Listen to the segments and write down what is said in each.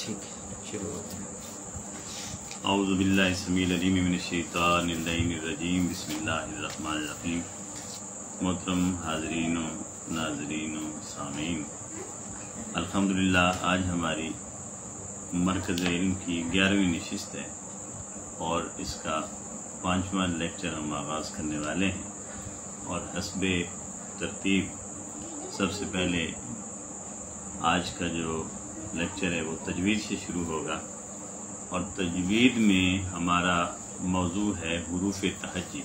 ٹھیک شروع ہوتے ہیں۔ اعوذ باللہ السمیع العلیم من الشیطان اللعین الرجیم، بسم اللہ الرحمن الرحیم۔ محترم حاضرین و ناظرین و سامعین، الحمدللہ آج ہماری مرکز علم کی 11ویں نشست ہے اور اس کا 5واں لیکچر ہم آغاز کرنے والے ہیں، اور حسب ترتیب سب سے پہلے آج کا جو لیکچر ہے وہ تجوید سے شروع ہوگا، اور تجوید میں ہمارا موضوع ہے حروف تہجی۔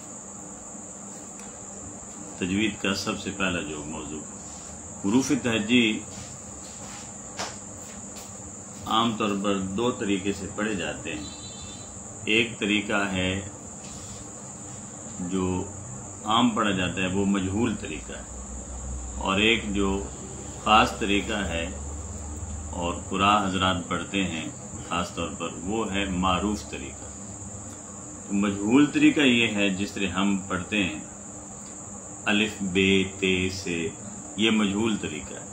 تجوید کا سب سے پہلا جو موضوع حروف تہجی عام طور پر 2 طریقے سے پڑھے جاتے ہیں۔ ایک طریقہ ہے جو عام پڑھا جاتا ہے وہ مجہول طریقہ ہے، اور ایک جو خاص طریقہ ہے اور قراء حضرات پڑھتے ہیں خاص طور پر وہ ہے معروف طریقہ۔ تو مجہول طریقہ یہ ہے جس طرح ہم پڑھتے ہیں الف ب ت سے، یہ مجہول طریقہ ہے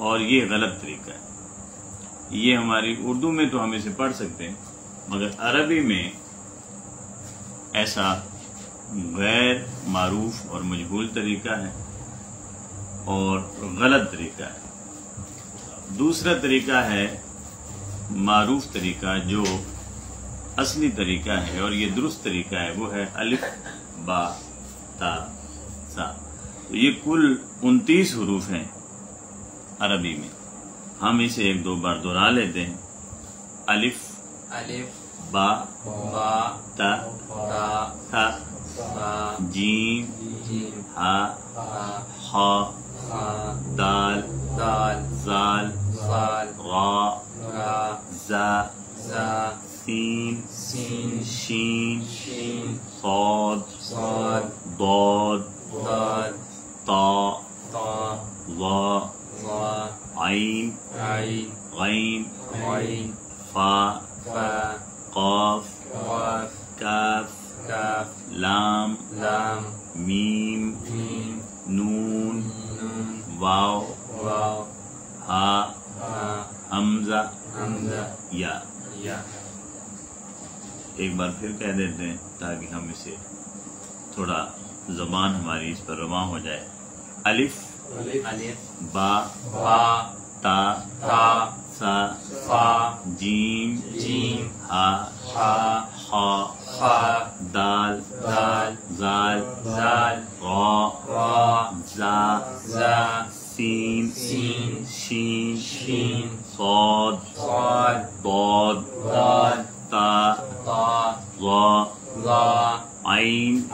اور یہ غلط طریقہ ہے۔ یہ ہماری اردو میں تو ہم اسے پڑھ سکتے ہیں، مگر عربی میں ایسا غیر معروف اور مجہول طریقہ ہے اور غلط طریقہ ہے۔ دوسرا طریقہ ہے معروف طریقہ جو اصلی طریقہ ہے اور یہ درست طریقہ ہے، وہ ہے الف با تا سا۔ تو یہ کل 29 حروف ہیں عربی میں۔ ہم اسے 1-2 بار دہرا لیتے ہیں۔ الف با تا ثا جیم ہا خا دال زال را زا سین شین صاد ضاد طا ظا عین غین فا قاف کاف لام میم نون واو ہا حمزہ یا۔ ایک بار پھر کہہ دیتے ہیں تاکہ ہم اسے تھوڑا زبان ہماری اس پر رواں ہو جائے۔ الف با تا سا جیم ہا خا دال زال را زا سین شین صاد ضاد طا ظا عین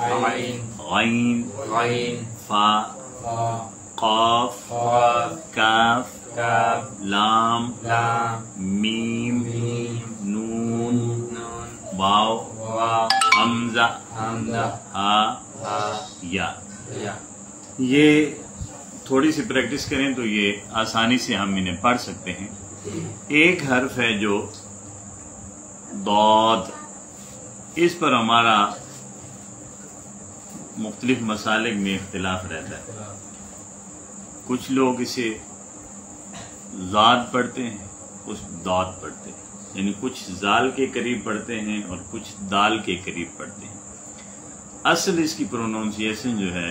غین فا قاف کاف لام میم نون واو حمزہ ہا یا۔ یہ تھوڑی سی پریکٹس کریں تو یہ آسانی سے ہم انہیں پڑھ سکتے ہیں۔ ایک حرف ہے جو ضاد، اس پر ہمارا مختلف مسالک میں اختلاف رہتا ہے۔ کچھ لوگ اسے زاد پڑھتے ہیں، کچھ ضاد پڑھتے ہیں، یعنی کچھ زال کے قریب پڑھتے ہیں اور کچھ دال کے قریب پڑھتے ہیں۔ اصل اس کی پروننسیشن جو ہے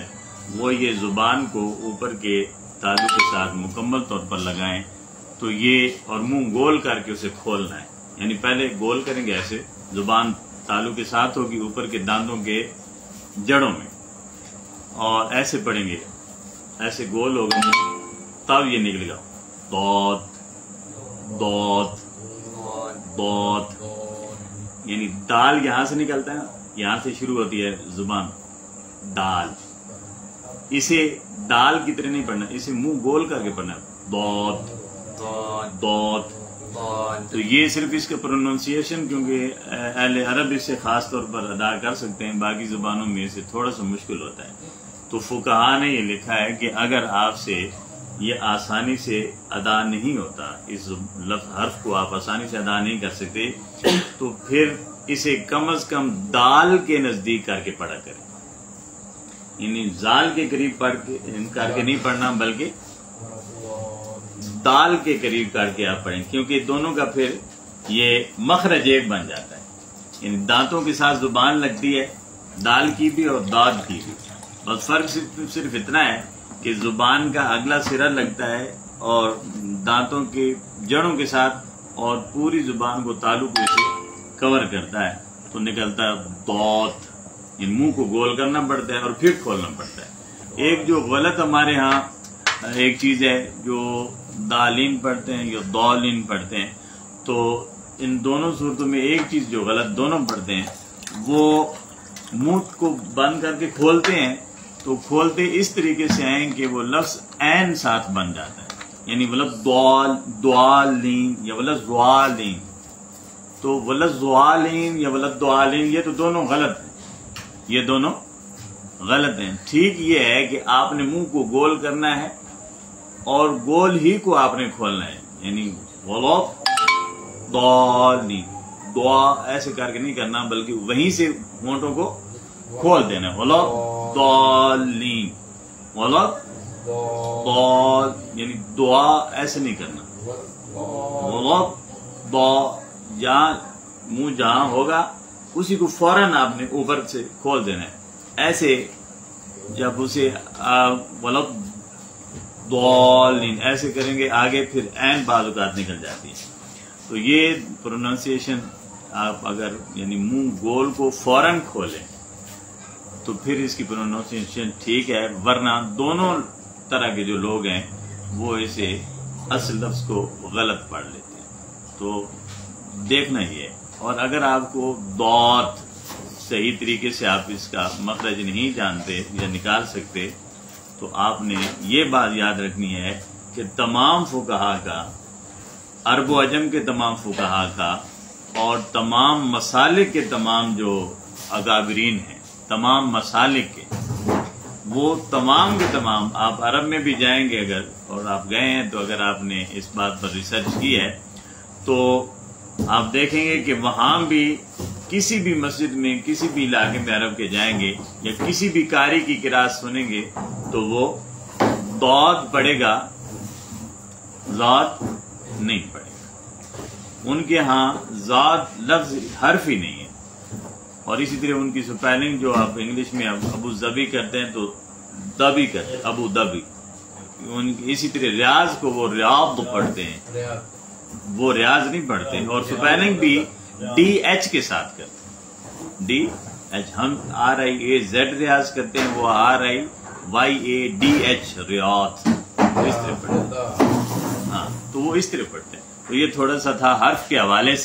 وہ یہ زبان کو اوپر کے تالو کے ساتھ مکمل طور پر لگائیں تو یہ، اور منہ گول کر کے اسے کھولنا ہے، یعنی پہلے گول کریں گے ایسے، زبان تالو کے ساتھ ہوگی اوپر کے دانتوں کے جڑوں میں، اور ایسے پڑھیں گے، ایسے گول ہوگا تب یہ نکلے گا ضاد ضاد، یعنی دال یہاں سے نکلتا ہے، یہاں سے شروع ہوتی ہے زبان دال۔ اسے دال کی طرح نہیں پڑھنا، اسے منہ گول کر کے پڑھنا ضاد۔ تو یہ صرف اس کا پروننسیشن، کیونکہ اہل عرب اس سے خاص طور پر ادا کر سکتے ہیں، باقی زبانوں میں اسے تھوڑا سا مشکل ہوتا ہے۔ تو فقہا نے یہ لکھا ہے کہ اگر آپ سے یہ آسانی سے ادا نہیں ہوتا، اس حرف کو آپ آسانی سے ادا نہیں کر سکتے، تو پھر اسے کم از کم دال کے نزدیک کر کے پڑھا کریں، یعنی زال کے قریب پڑھ کے کر کے نہیں پڑھنا، بلکہ دال کے قریب کر کے آپ پڑھیں، کیونکہ دونوں کا پھر یہ مخرج ایک بن جاتا ہے، یعنی دانتوں کے ساتھ زبان لگتی ہے، دال کی بھی اور داد کی بھی، بس فرق صرف اتنا ہے کہ زبان کا اگلا سرا لگتا ہے اور دانتوں کے جڑوں کے ساتھ، اور پوری زبان کو تعلق سے کور کرتا ہے تو نکلتا ہے دوت، یعنی منہ کو گول کرنا پڑتا ہے اور پھر کھولنا پڑتا ہے۔ ایک جو غلط ہمارے ہاں ایک چیز ہے، جو دالین پڑھتے ہیں یا دالین پڑھتے ہیں، تو ان دونوں صورتوں میں ایک چیز جو غلط دونوں پڑھتے ہیں، وہ منہ کو بند کر کے کھولتے ہیں تو کھولتے اس طریقے سے ہیں کہ وہ لفظ عین ساتھ بن جاتا ہے، یعنی ولفظ دوالین یا ولفظ دوالین، تو ولفظ دوالین یا ولفظ دوالین یہ تو دونوں غلط ہیں، یہ دونوں غلط ہیں۔ ٹھیک یہ ہے کہ آپ نے منہ کو گول کرنا ہے اور گول ہی کو آپ نے کھولنا ہے، یعنی ولفظ دوالین، دعا ایسے کر کے نہیں کرنا بلکہ وہیں سے ہونٹوں کو کھول دینا، ولفظ دوالین، ولفظ دال، یعنی دعا ایسے نہیں کرنا، جہاں منہ جہاں ہوگا اسی کو فوراً آپ نے اوپر سے کھول دینا ہے، ایسے جب اسے دالین ایسے کریں گے آگے پھر عین بعض اوقات نکل جاتی ہے۔ تو یہ پروننسیشن آپ اگر یعنی منہ گول کو فوراً کھولیں تو پھر اس کی پروننسیشن ٹھیک ہے، ورنہ دونوں طرح کے جو لوگ ہیں وہ اسے اصل لفظ کو غلط پڑھ لیتے ہیں، تو دیکھنا ہی ہے۔ اور اگر آپ کو دوت صحیح طریقے سے آپ اس کا مخرج نہیں جانتے یا نکال سکتے تو آپ نے یہ بات یاد رکھنی ہے کہ تمام فقہا کا، عرب و عجم کے تمام فقہا کا اور تمام مسالک کے تمام جو اکابرین ہیں، تمام مسالک کے، وہ تمام کے تمام، آپ عرب میں بھی جائیں گے اگر، اور آپ گئے ہیں تو اگر آپ نے اس بات پر ریسرچ کی ہے تو آپ دیکھیں گے کہ وہاں بھی کسی بھی مسجد میں کسی بھی علاقے میں عرب کے جائیں گے یا کسی بھی قاری کی قرات سنیں گے تو وہ ضاد پڑھے گا، ذات نہیں پڑھے گا۔ ان کے ہاں ذات لفظ حرف ہی نہیں ہے، اور اسی طرح ان کی سپیلنگ جو آپ انگلش میں ابو ظبی کرتے ہیں تو دبی کرتے ہیں، ابو دبی، اسی طرح ریاض کو وہ ریاض پڑھتے ہیں، وہ ریاض نہیں پڑھتے ہیں، اور سپیلنگ بھی ڈی ایچ کے ساتھ کرتے ہیں، ڈی ایچ، ہم R I A Z Riaz کرتے ہیں، وہ R I Y A D H Riaz, اس طرح پڑھتے ہیں، ہاں تو وہ اس طرح پڑھتے ہیں۔ تو یہ تھوڑا سا تھا حرف کے حوالے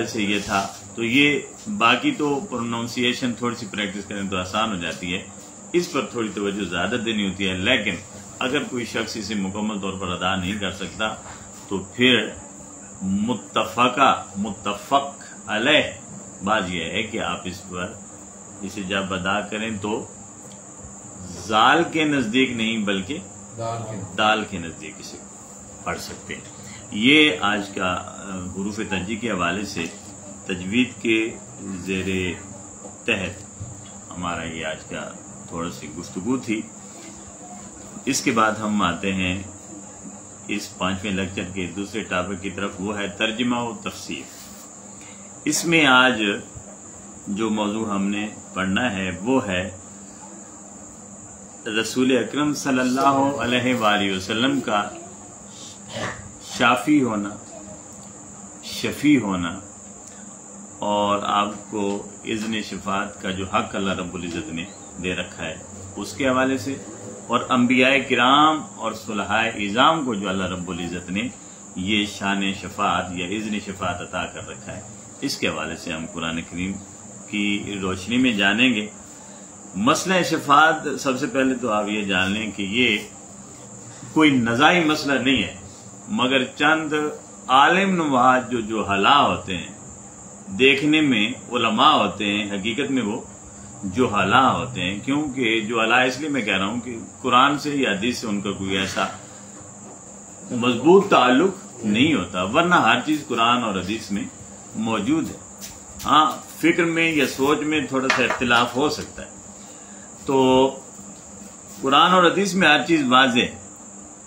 سے یہ تھا۔ تو یہ باقی تو پروننسیشن تھوڑی سی پریکٹس کریں تو آسان ہو جاتی ہے، اس پر تھوڑی توجہ زیادہ دینی ہوتی ہے، لیکن اگر کوئی شخص اسے مکمل طور پر ادا نہیں کر سکتا تو پھر متفق علیہ بات یہ ہے کہ آپ اس پر اسے جب ادا کریں تو زال کے نزدیک نہیں بلکہ دال کے نزدیک اسے پڑھ سکتے ہیں۔ یہ آج کا حروف ترجیح کے حوالے سے تجوید کے زیر تحت ہمارا یہ آج کا تھوڑا سی گفتگو تھی۔ اس کے بعد ہم آتے ہیں اس 5ویں لیکچر کے دوسرے ٹاپک کی طرف، وہ ہے ترجمہ و تفسیر۔ اس میں آج جو موضوع ہم نے پڑھنا ہے وہ ہے رسول اکرم صلی اللہ علیہ وآلہ وسلم کا شافی ہونا، شفیع ہونا، اور آپ کو اذن شفاعت کا جو حق اللہ رب العزت نے دے رکھا ہے اس کے حوالے سے، اور انبیاء کرام اور صلحاء اعظام کو جو اللہ رب العزت نے یہ شان شفاعت یا اذن شفاعت عطا کر رکھا ہے، اس کے حوالے سے ہم قرآن کریم کی روشنی میں جانیں گے۔ مسئلہ شفاعت سب سے پہلے تو آپ یہ جان لیں کہ یہ کوئی نزاعی مسئلہ نہیں ہے، مگر چند عالم نوحات جو حلا ہوتے ہیں، دیکھنے میں علماء ہوتے ہیں، حقیقت میں وہ جو حلا ہوتے ہیں، کیونکہ جو حلا اس لیے میں کہہ رہا ہوں کہ قرآن سے یا حدیث سے ان کا کوئی ایسا مضبوط تعلق نہیں ہوتا، ورنہ ہر چیز قرآن اور حدیث میں موجود ہے۔ ہاں فکر میں یا سوچ میں تھوڑا سا اختلاف ہو سکتا ہے، تو قرآن اور حدیث میں ہر چیز واضح ہے،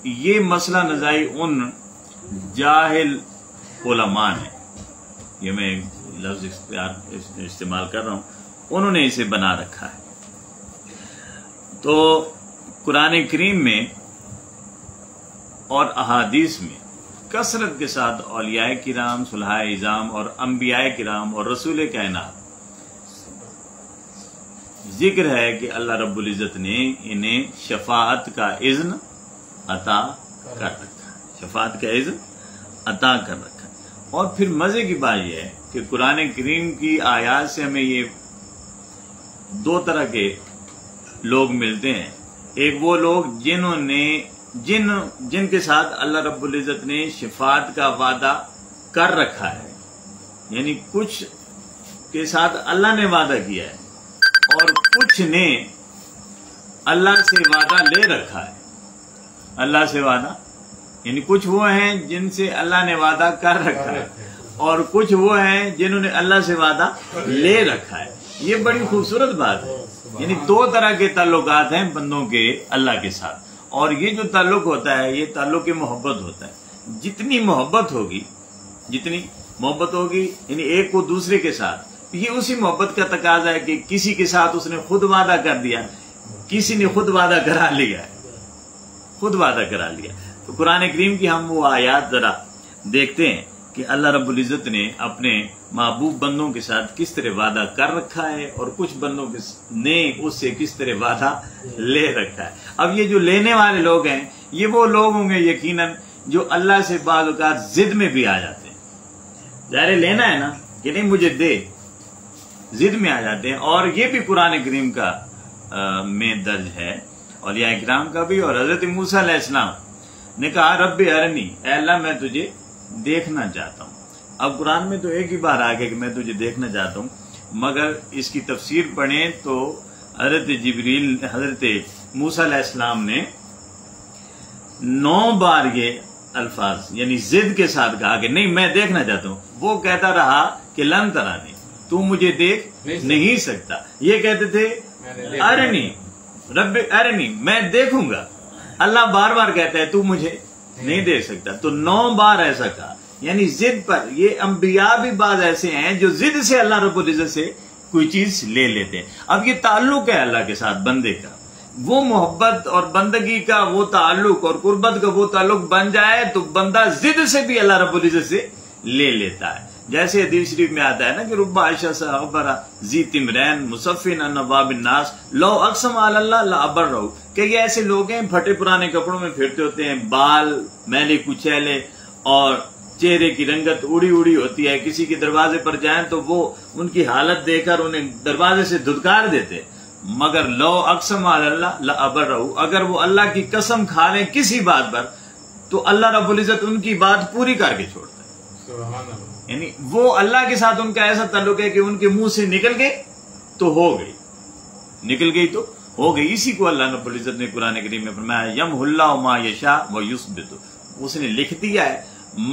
یہ مسئلہ نزائی ان جاہل علماء نے، یہ میں لفظ استعمال کر رہا ہوں، انہوں نے اسے بنا رکھا ہے۔ تو قرآن کریم میں اور احادیث میں کثرت کے ساتھ اولیاء کرام، صلحاء اعظام اور انبیاء کرام اور رسول کائنات ذکر ہے کہ اللہ رب العزت نے انہیں شفاعت کا اذن عطا کر رکھا، شفاعت کا اذن عطا کر رکھا۔ اور پھر مزے کی بات یہ ہے کہ قرآن کریم کی آیات سے ہمیں یہ دو طرح کے لوگ ملتے ہیں۔ ایک وہ لوگ جنہوں نے جن کے ساتھ اللہ رب العزت نے شفاعت کا وعدہ کر رکھا ہے، یعنی کچھ کے ساتھ اللہ نے وعدہ کیا ہے اور کچھ نے اللہ سے وعدہ لے رکھا ہے۔ اللہ سے وعدہ یعنی کچھ وہ ہیں جن سے اللہ نے وعدہ کر رکھا ہے اور کچھ وہ ہیں جنہوں نے اللہ سے وعدہ لے رکھا ہے۔ یہ بڑی خوبصورت بات ہے، یعنی دو طرح کے تعلقات ہیں بندوں کے اللہ کے ساتھ، اور یہ جو تعلق ہوتا ہے یہ تعلق محبت ہوتا ہے۔ جتنی محبت ہوگی یعنی ایک کو دوسرے کے ساتھ، یہ اسی محبت کا تقاضا ہے کہ کسی کے ساتھ اس نے خود وعدہ کر دیا، کسی نے خود وعدہ کرا لیا، تو قرآن کریم کی ہم وہ آیات ذرا دیکھتے ہیں کہ اللہ رب العزت نے اپنے محبوب بندوں کے ساتھ کس طرح وعدہ کر رکھا ہے اور کچھ بندوں نے اس سے کس طرح وعدہ لے رکھا ہے۔ اب یہ جو لینے والے لوگ ہیں یہ وہ لوگ ہوں گے یقیناً جو اللہ سے بعض اوقات ضد میں بھی آ جاتے ہیں۔ ظاہر لینا ہے نا کہ نہیں مجھے دے، ضد میں آ جاتے ہیں، اور یہ بھی قرآن کریم کا میں درج ہے، اولیاء کرام کا بھی۔ اور حضرت موسیٰ علیہ السلام نے کہا رب ارنی، اے اللہ میں تجھے دیکھنا چاہتا ہوں۔ اب قرآن میں تو ایک ہی بار آ گیا کہ میں تجھے دیکھنا چاہتا ہوں، مگر اس کی تفسیر پڑھیں تو حضرت موسیٰ علیہ السلام نے 9 بار یہ الفاظ یعنی ضد کے ساتھ کہا کہ نہیں میں دیکھنا چاہتا ہوں۔ وہ کہتا رہا کہ لن ترانی، تو مجھے دیکھ نہیں سکتا۔ یہ کہتے تھے ارنی رب ارنی، میں دیکھوں گا۔ اللہ بار بار کہتا ہے تو مجھے نہیں دیکھ سکتا، تو 9 بار ایسا کہا، یعنی ضد پر۔ یہ انبیاء بھی بعض ایسے ہیں جو ضد سے اللہ رب العزت سے کوئی چیز لے لیتے ہیں۔ اب یہ تعلق ہے اللہ کے ساتھ بندے کا، وہ محبت اور بندگی کا وہ تعلق اور قربت کا وہ تعلق بن جائے تو بندہ ضد سے بھی اللہ رب العزت سے لے لیتا ہے۔ جیسے حدیث شریف میں آتا ہے نا کہ رب عائشہ صحابہ ذی تمرین مصفن عن نواب الناس لو اقسم علی اللہ لابرہ، کہ یہ ایسے لوگ ہیں پھٹے پرانے کپڑوں میں پھرتے ہوتے ہیں، بال میلے کچیلے اور چہرے کی رنگت اڑی اڑی ہوتی ہے، کسی کے دروازے پر جائیں تو وہ ان کی حالت دیکھ کر انہیں دروازے سے دھتکار دیتے، مگر لو اقسم علی اللہ لابرہ، اگر وہ اللہ کی قسم کھا لیں کسی بات پر تو اللہ رب العزت ان کی بات پوری کر کے چھوڑتا ہے۔ سبحان اللہ۔ یعنی وہ اللہ کے ساتھ ان کا ایسا تعلق ہے کہ ان کے منہ سے نکل گئی تو ہو گئی، نکل گئی تو ہو گئی۔ اسی کو اللہ رب العزت نے قرآن کریم میں فرمایا یمحو اللہ ما یشاء ویثبت، اس نے لکھ دیا ہے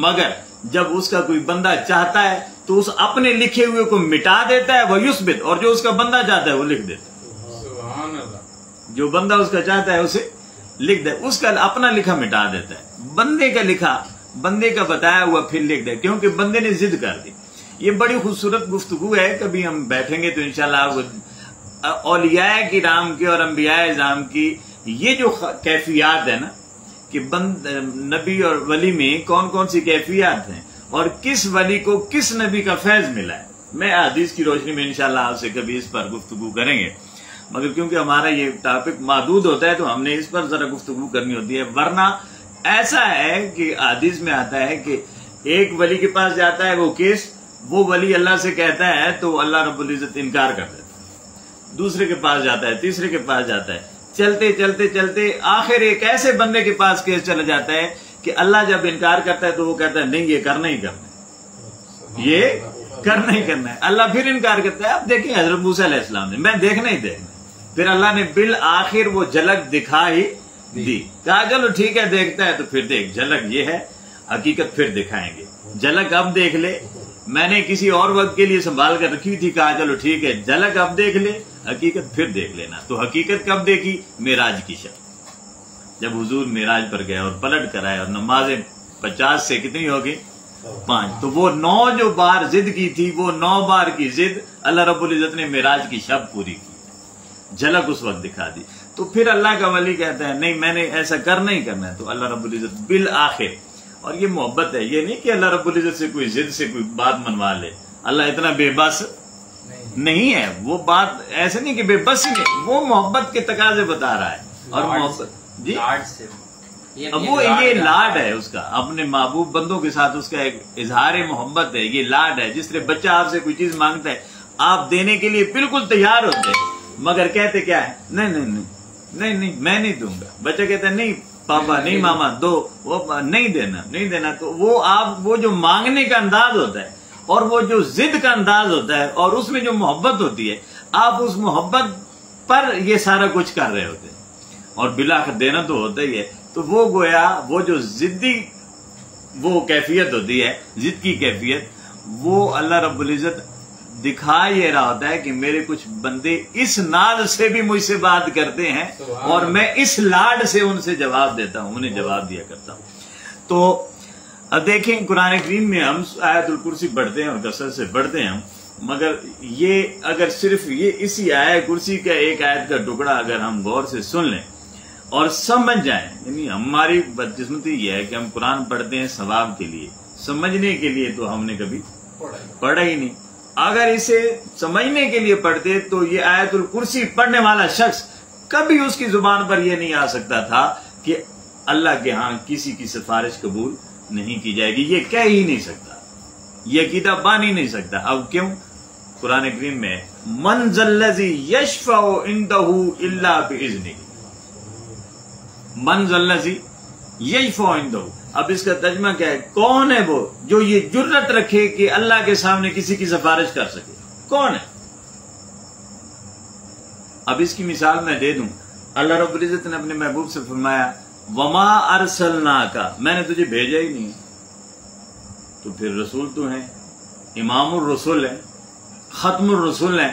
مگر جب اس کا کوئی بندہ چاہتا ہے تو اس اپنے لکھے ہوئے کو مٹا دیتا ہے، ویثبت، اور جو اس کا بندہ چاہتا ہے وہ لکھ دیتا ہے۔ سبحان اللہ۔ جو بندہ اس کا چاہتا ہے اسے لکھ دے، اس کا اپنا لکھا مٹا دیتا ہے، بندے کا لکھا بندے کا بتایا ہوا پھر لکھ دے، کیونکہ بندے نے ضد کر دی۔ یہ بڑی خوبصورت گفتگو ہے، کبھی ہم بیٹھیں گے تو انشاءاللہ اولیاء کرام کے اور انبیاء اعظام کی یہ جو کیفیات ہے نا کہ نبی اور ولی میں کون کون سی کیفیات ہیں اور کس ولی کو کس نبی کا فیض ملا ہے، میں حدیث کی روشنی میں انشاءاللہ آپ سے کبھی اس پر گفتگو کریں گے، مگر کیونکہ ہمارا یہ ٹاپک محدود ہوتا ہے تو ہم نے اس پر ذرا گفتگو کرنی ہوتی ہے۔ ورنہ ایسا ہے کہ حدیث میں آتا ہے کہ ایک ولی کے پاس جاتا ہے وہ کیس، وہ ولی اللہ سے کہتا ہے تو اللہ رب العزت انکار کر دیتا ہے، دوسرے کے پاس جاتا ہے، تیسرے کے پاس جاتا ہے، چلتے چلتے چلتے آخر ایک ایسے بندے کے پاس کیس چلا جاتا ہے کہ اللہ جب انکار کرتا ہے تو وہ کہتا ہے نہیں یہ کرنا ہی کرنا ہے، یہ کرنا ہی کرنا ہے۔ اللہ پھر انکار کرتا ہے۔ اب دیکھیں حضرت موسیٰ علیہ السلام نے میں دیکھنا ہی دیکھنا ہے، پھر اللہ نے بالآخر وہ جھلک دکھا ہی دی، کہا چلو ٹھیک ہے دیکھتا ہے تو پھر دیکھ، جھلک یہ ہے، حقیقت پھر دکھائیں گے، جھلک اب دیکھ لے، میں نے کسی اور وقت کے لیے سنبھال کر رکھی تھی، کہا چلو ٹھیک ہے جھلک اب دیکھ لے، حقیقت پھر دیکھ لینا۔ تو حقیقت کب دیکھی؟ معراج کی شب، جب حضور معراج پر گئے اور پلٹ کر آئے اور نمازیں 50 سے کتنی ہوگی 5، تو وہ 9 جو بار ضد کی تھی وہ 9 بار کی ضد اللہ رب العزت نے معراج کی شب پوری کی، جھلک اس وقت دکھا دی۔ تو پھر اللہ کا ولی کہتا ہے نہیں میں نے ایسا کرنا ہی کرنا ہے، تو اللہ رب العزت بالآخر، اور یہ محبت ہے، یہ نہیں کہ اللہ رب العزت سے کوئی ضد سے کوئی بات منوا لے، اللہ اتنا بے بس نہیں ہے، وہ بات ایسے نہیں کہ بے بس ہی نہیں، وہ محبت کے تقاضے بتا رہا ہے، اور محبت جی اب وہ یہ لاڈ ہے اس کا اپنے محبوب بندوں کے ساتھ، اس کا ایک اظہار محبت ہے، یہ لاڈ ہے۔ جس طرح بچہ آپ سے کوئی چیز مانگتا ہے آپ دینے کے لیے بالکل تیار ہوتے ہیں، مگر کہتے کیا ہے نہیں نہیں نہیں نہیں نہیں میں نہیں دوں گا، بچہ کہتا ہے نہیں پاپا نہیں ماما دو، وہ نہیں دینا، تو وہ آپ وہ جو مانگنے کا انداز ہوتا ہے اور وہ جو ضد کا انداز ہوتا ہے اور اس میں جو محبت ہوتی ہے، آپ اس محبت پر یہ سارا کچھ کر رہے ہوتے ہیں، اور بالآخر دینا تو ہوتا ہی ہے۔ تو وہ گویا وہ جو ضدی وہ کیفیت ہوتی ہے، ضد کی کیفیت، وہ اللہ رب العزت دکھا یہ رہا ہوتا ہے کہ میرے کچھ بندے اس ناز سے بھی مجھ سے بات کرتے ہیں اور میں اس لاڈ سے ان سے جواب دیتا ہوں، انہیں جواب دیا کرتا ہوں۔ تو اب دیکھیں قرآن کریم میں ہم آیت الکرسی پڑھتے ہیں اور کثرت سے پڑھتے ہیں، مگر یہ اگر صرف یہ اسی آیت کرسی کا ایک آیت کا ٹکڑا اگر ہم غور سے سن لیں اور سمجھ جائیں، یعنی ہماری بدقسمتی یہ ہے کہ ہم قرآن پڑھتے ہیں ثواب کے لیے، سمجھنے کے لیے تو ہم نے کبھی پڑھا ہی نہیں۔ اگر اسے سمجھنے کے لیے پڑھتے تو یہ آیت الکرسی پڑھنے والا شخص کبھی اس کی زبان پر یہ نہیں آ سکتا تھا کہ اللہ کے ہاں کسی کی سفارش قبول نہیں کی جائے گی، یہ کہہ ہی نہیں سکتا، یہ عقیدہ بان ہی نہیں سکتا۔ اب کیوں؟ قرآن کریم میں من ذا الذی یشفع عندہ الا باذنہ، من ذا الذی یشفع عندہ، اب اس کا ترجمہ کیا ہے؟ کون ہے وہ جو یہ جرت رکھے کہ اللہ کے سامنے کسی کی سفارش کر سکے؟ کون ہے؟ اب اس کی مثال میں دے دوں، اللہ رب العزت نے اپنے محبوب سے فرمایا وما ارسلناک، میں نے تجھے بھیجا ہی نہیں، تو پھر رسول تو ہیں، امام الرسول ہے، ختم الرسول ہے،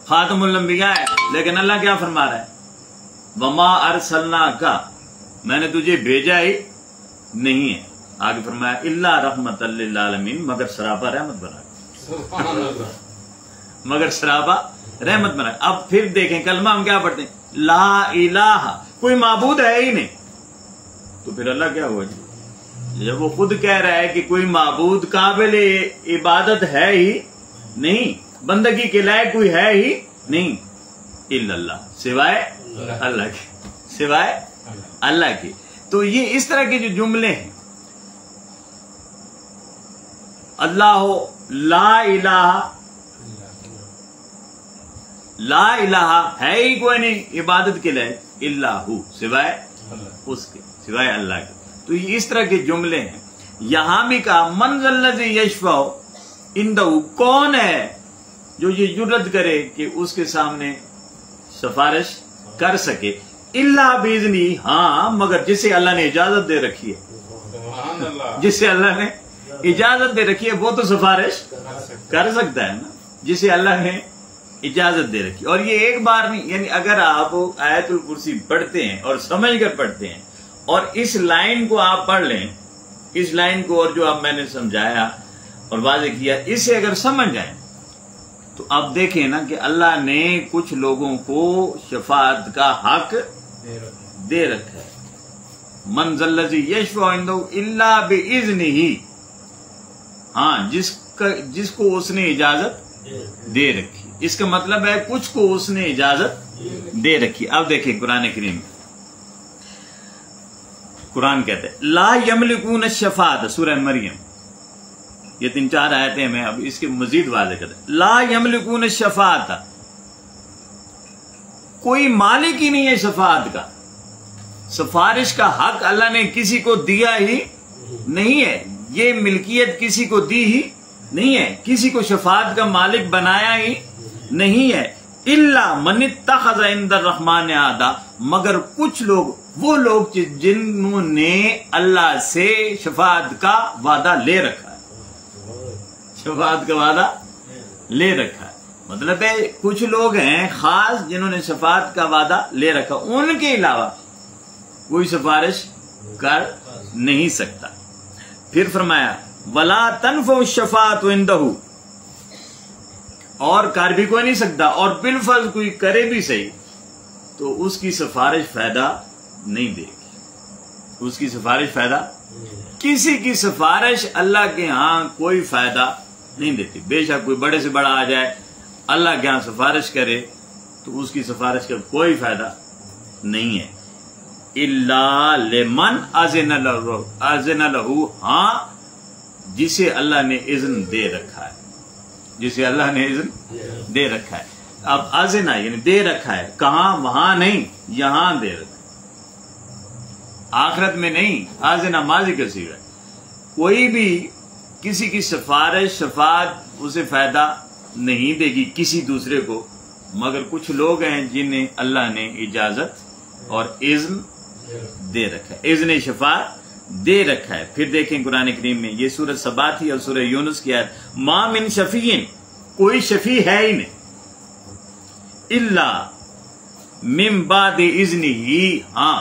خاتم الانبیاء ہے، لیکن اللہ کیا فرما رہا ہے؟ وما ارسلناک، میں نے تجھے بھیجا ہی نہیں ہے، آگے فرمایا الا رحمت للعالمین، مگر سراپا رحمت بنا، مگر سراپا رحمت بنا۔ اب پھر دیکھیں کلمہ ہم کیا پڑھتے ہیں؟ لا الہ، کوئی معبود ہے ہی نہیں، تو پھر اللہ کیا ہوا جی؟ جب وہ خود کہہ رہا ہے کہ کوئی معبود قابل عبادت ہے ہی نہیں، بندگی کے لائق کوئی ہے ہی نہیں، الا اللہ، سوائے اللہ کے، سوائے اللہ کے۔ تو یہ اس طرح کے جو جملے ہیں، اللہ لا الہ، لا الہ ہے ہی کوئی نہیں عبادت کے لئے، الا ہو، سوائے اس کے، سوائے اللہ کے۔ تو یہ اس طرح کے جملے ہیں۔ یہاں بھی کہا من ذا الذی یشفع عندہ، کون ہے جو یہ جرت کرے کہ اس کے سامنے سفارش کر سکے، الا باذنہ، ہاں مگر جسے اللہ نے اجازت دے رکھی ہے، جسے اللہ نے اجازت دے رکھی ہے وہ تو سفارش کر سکتا ہے نا، جسے اللہ نے اجازت دے رکھی۔ اور یہ ایک بار نہیں، یعنی اگر آپ آیت الکرسی پڑھتے ہیں اور سمجھ کر پڑھتے ہیں اور اس لائن کو آپ پڑھ لیں، اس لائن کو، اور جو اب میں نے سمجھایا اور واضح کیا، اسے اگر سمجھ جائیں تو آپ دیکھیں نا کہ اللہ نے کچھ لوگوں کو شفاعت کا حق دے رکھا ہے۔ من ذا الذی یشفع عندہ الا باذنہ، ہاں جس کو اس نے اجازت دے رکھی، اس کا مطلب ہے کچھ کو اس نے اجازت دے رکھی۔ اب دیکھیں قرآن کریم میں قرآن کہتے ہیں لا یملکون الشفاعۃ، سورہ مریم، یہ 3-4 آیتیں میں اب اس کے مزید واضح کرتے ہیں۔ لا یملکون الشفاعۃ، کوئی مالک ہی نہیں ہے شفاعت کا، سفارش کا حق اللہ نے کسی کو دیا ہی نہیں ہے، یہ ملکیت کسی کو دی ہی نہیں ہے، کسی کو شفاعت کا مالک بنایا ہی نہیں ہے، الا من اتخذ عند الرحمن عہدا، مگر کچھ لوگ، وہ لوگ جنہوں نے اللہ سے شفاعت کا وعدہ لے رکھا ہے، شفاعت کا وعدہ لے رکھا ہے، مطلب ہے کچھ لوگ ہیں خاص جنہوں نے شفاعت کا وعدہ لے رکھا، ان کے علاوہ کوئی سفارش کر نہیں سکتا. پھر فرمایا ولا تنفع الشفاعۃ عندہ، اور کر بھی کوئی نہیں سکتا، اور بالفرض کوئی کرے بھی صحیح تو اس کی سفارش فائدہ نہیں دے گی. اس کی سفارش فائدہ، کسی کی سفارش اللہ کے ہاں کوئی فائدہ نہیں دیتی. بے شک کوئی بڑے سے بڑا آ جائے اللہ کے ہاں سفارش کرے تو اس کی سفارش کا کوئی فائدہ نہیں ہے. الا لمن اذن لہ، ہاں جسے اللہ نے اذن دے رکھا ہے، جسے اللہ نے اذن دے رکھا ہے. اب اذن یعنی دے رکھا ہے، کہاں؟ وہاں نہیں، یہاں دے رکھا ہے، آخرت میں نہیں. اذن ماضی کا صیغہ ہے. کوئی بھی کسی کی سفارش شفاعت اسے فائدہ نہیں دے گی کسی دوسرے کو، مگر کچھ لوگ ہیں جنہیں اللہ نے اجازت اور اذن دے رکھا ہے، اذن شفاعت دے رکھا ہے. پھر دیکھیں قرآن کریم میں یہ سورہ سبا تھی اور سورہ یونس کی آیت، ما من شفیع، کوئی شفیع ہے ہی نہیں، الا من بعد اذنہ، ہاں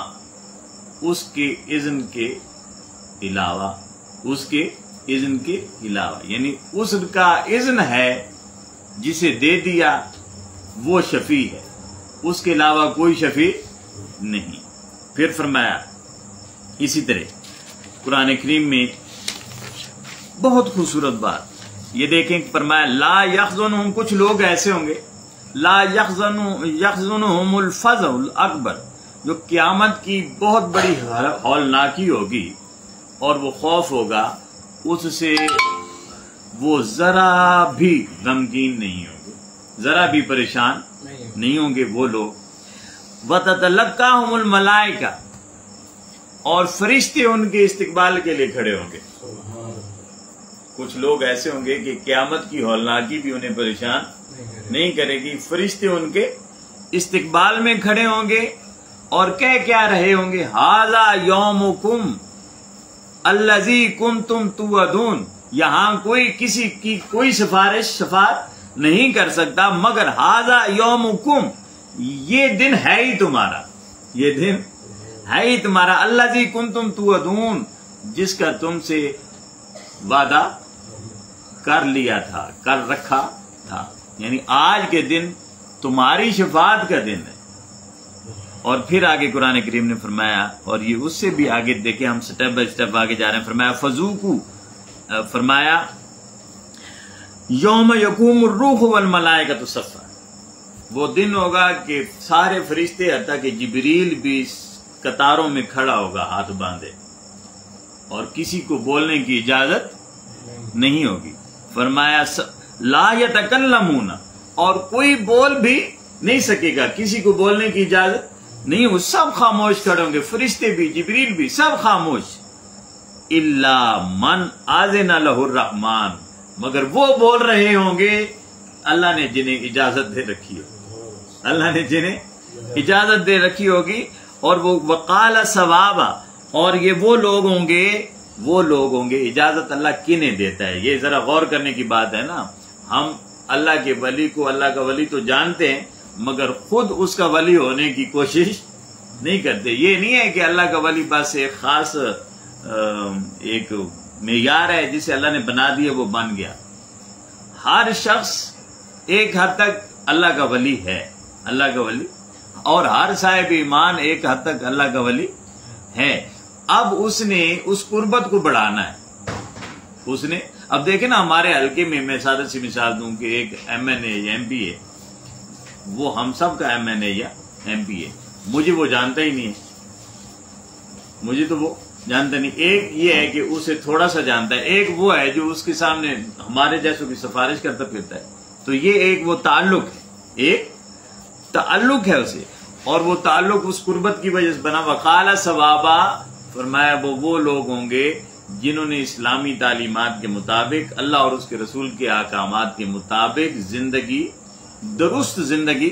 اس کے اذن کے علاوہ، اس کے اذن کے علاوہ، یعنی اس کا اذن ہے جسے دے دیا وہ شفیع ہے، اس کے علاوہ کوئی شفیع نہیں. پھر فرمایا اسی طرح قرآن کریم میں بہت خوبصورت بات یہ دیکھیں، فرمایا لا یحزنہم، کچھ لوگ ایسے ہوں گے لا یحزنہم الفزع الاکبر، جو قیامت کی بہت بڑی ہولناکی ہوگی اور وہ خوف ہوگا، اس سے وہ ذرا بھی غمگین نہیں ہوں گے، ذرا بھی پریشان نہیں ہوں گے وہ لوگ. وَتَتَلَقَّاهُمُ الْمَلَائِكَةُ، اور فرشتے ان کے استقبال کے لیے کھڑے ہوں گے. کچھ لوگ ایسے ہوں گے کہ قیامت کی ہولناکی بھی انہیں پریشان نہیں کرے گی، فرشتے ان کے استقبال میں کھڑے ہوں گے اور کہہ کیا رہے ہوں گے، هَذَا يَوْمُكُمْ الَّذِي كُنْتُمْ تُوعَدُونَ، یہاں کوئی کسی کی کوئی شفاعت نہیں کر سکتا مگر هَذَا يَوْمُكُمْ، یہ دن ہے ہی تمہارا، یہ دن ہے ہی تمہارا، الذی کنتم توعدون، جس کا تم سے وعدہ کر لیا تھا، کر رکھا تھا. یعنی آج کے دن تمہاری شفاعت کا دن ہے. اور پھر آگے قرآن کریم نے فرمایا، اور یہ اس سے بھی آگے دیکھیں ہم سٹیپ بائی سٹیپ آگے جا رہے ہیں، فرمایا فذوقوا، فرمایا یوم یقوم الروح والملائکۃ صفا، وہ دن ہوگا کہ سارے فرشتے حتیٰ کہ جبریل بھی قطاروں میں کھڑا ہوگا ہاتھ باندھے، اور کسی کو بولنے کی اجازت نہیں ہوگی. فرمایا لا یتکلمون، اور کوئی بول بھی نہیں سکے گا، کسی کو بولنے کی اجازت نہیں، وہ سب خاموش کھڑے ہوں گے، فرشتے بھی جبریل بھی سب خاموش. الا من اذن لہ الرحمن، مگر وہ بول رہے ہوں گے اللہ نے جنہیں اجازت دے رکھی ہو، اللہ نے جنہیں اجازت دے رکھی ہوگی. اور وہ وقال ثوابا، اور یہ وہ لوگ ہوں گے، اجازت اللہ کنہیں دیتا ہے. یہ ذرا غور کرنے کی بات ہے نا، ہم اللہ کے ولی کو اللہ کا ولی تو جانتے ہیں مگر خود اس کا ولی ہونے کی کوشش نہیں کرتے. یہ نہیں ہے کہ اللہ کا ولی بس ایک خاص ایک معیار ہے جسے اللہ نے بنا دیا وہ بن گیا. ہر شخص ایک حد تک اللہ کا ولی ہے، اللہ کا ولی، اور ہر صاحب ایمان ایک حد تک اللہ کا ولی ہے. اب اس نے اس قربت کو بڑھانا ہے. اس نے اب دیکھیں نا ہمارے حلقے میں میں سادہ سی مثال دوں کہ ایک ایم این اے یا ایم پی اے، وہ ہم سب کا ایم این اے یا ایم پی اے، مجھے وہ جانتا ہی نہیں ہے، مجھے تو وہ جانتا نہیں. ایک یہ ہے کہ اسے تھوڑا سا جانتا ہے، ایک وہ ہے جو اس کے سامنے ہمارے جیسوں کی سفارش کرتا پھرتا ہے. تو یہ ایک وہ تعلق ہے، ایک تعلق ہے اسے، اور وہ تعلق اس قربت کی وجہ سے بنا. وقال ثوابا، فرمایا وہ لوگ ہوں گے جنہوں نے اسلامی تعلیمات کے مطابق اللہ اور اس کے رسول کے احکامات کے مطابق زندگی، درست زندگی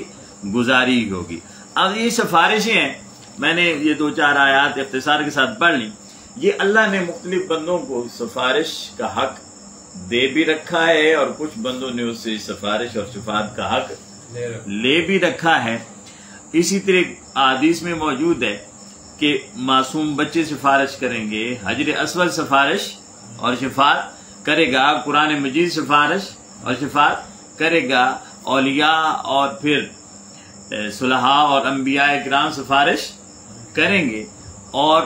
گزاری ہوگی. اب یہ سفارشیں ہیں، میں نے یہ 2-4 آیات اختصار کے ساتھ پڑھ لی. یہ اللہ نے مختلف بندوں کو سفارش کا حق دے بھی رکھا ہے اور کچھ بندوں نے اس سے سفارش اور شفاعت کا حق لے بھی رکھا ہے. اسی طرح حدیث میں موجود ہے کہ معصوم بچے سفارش کریں گے، حجر اسود سفارش اور شفاعت کرے گا، قرآن مجید سفارش اور شفاعت کرے گا، اولیاء اور پھر صلحاء اور انبیاء کرام سفارش کریں گے، اور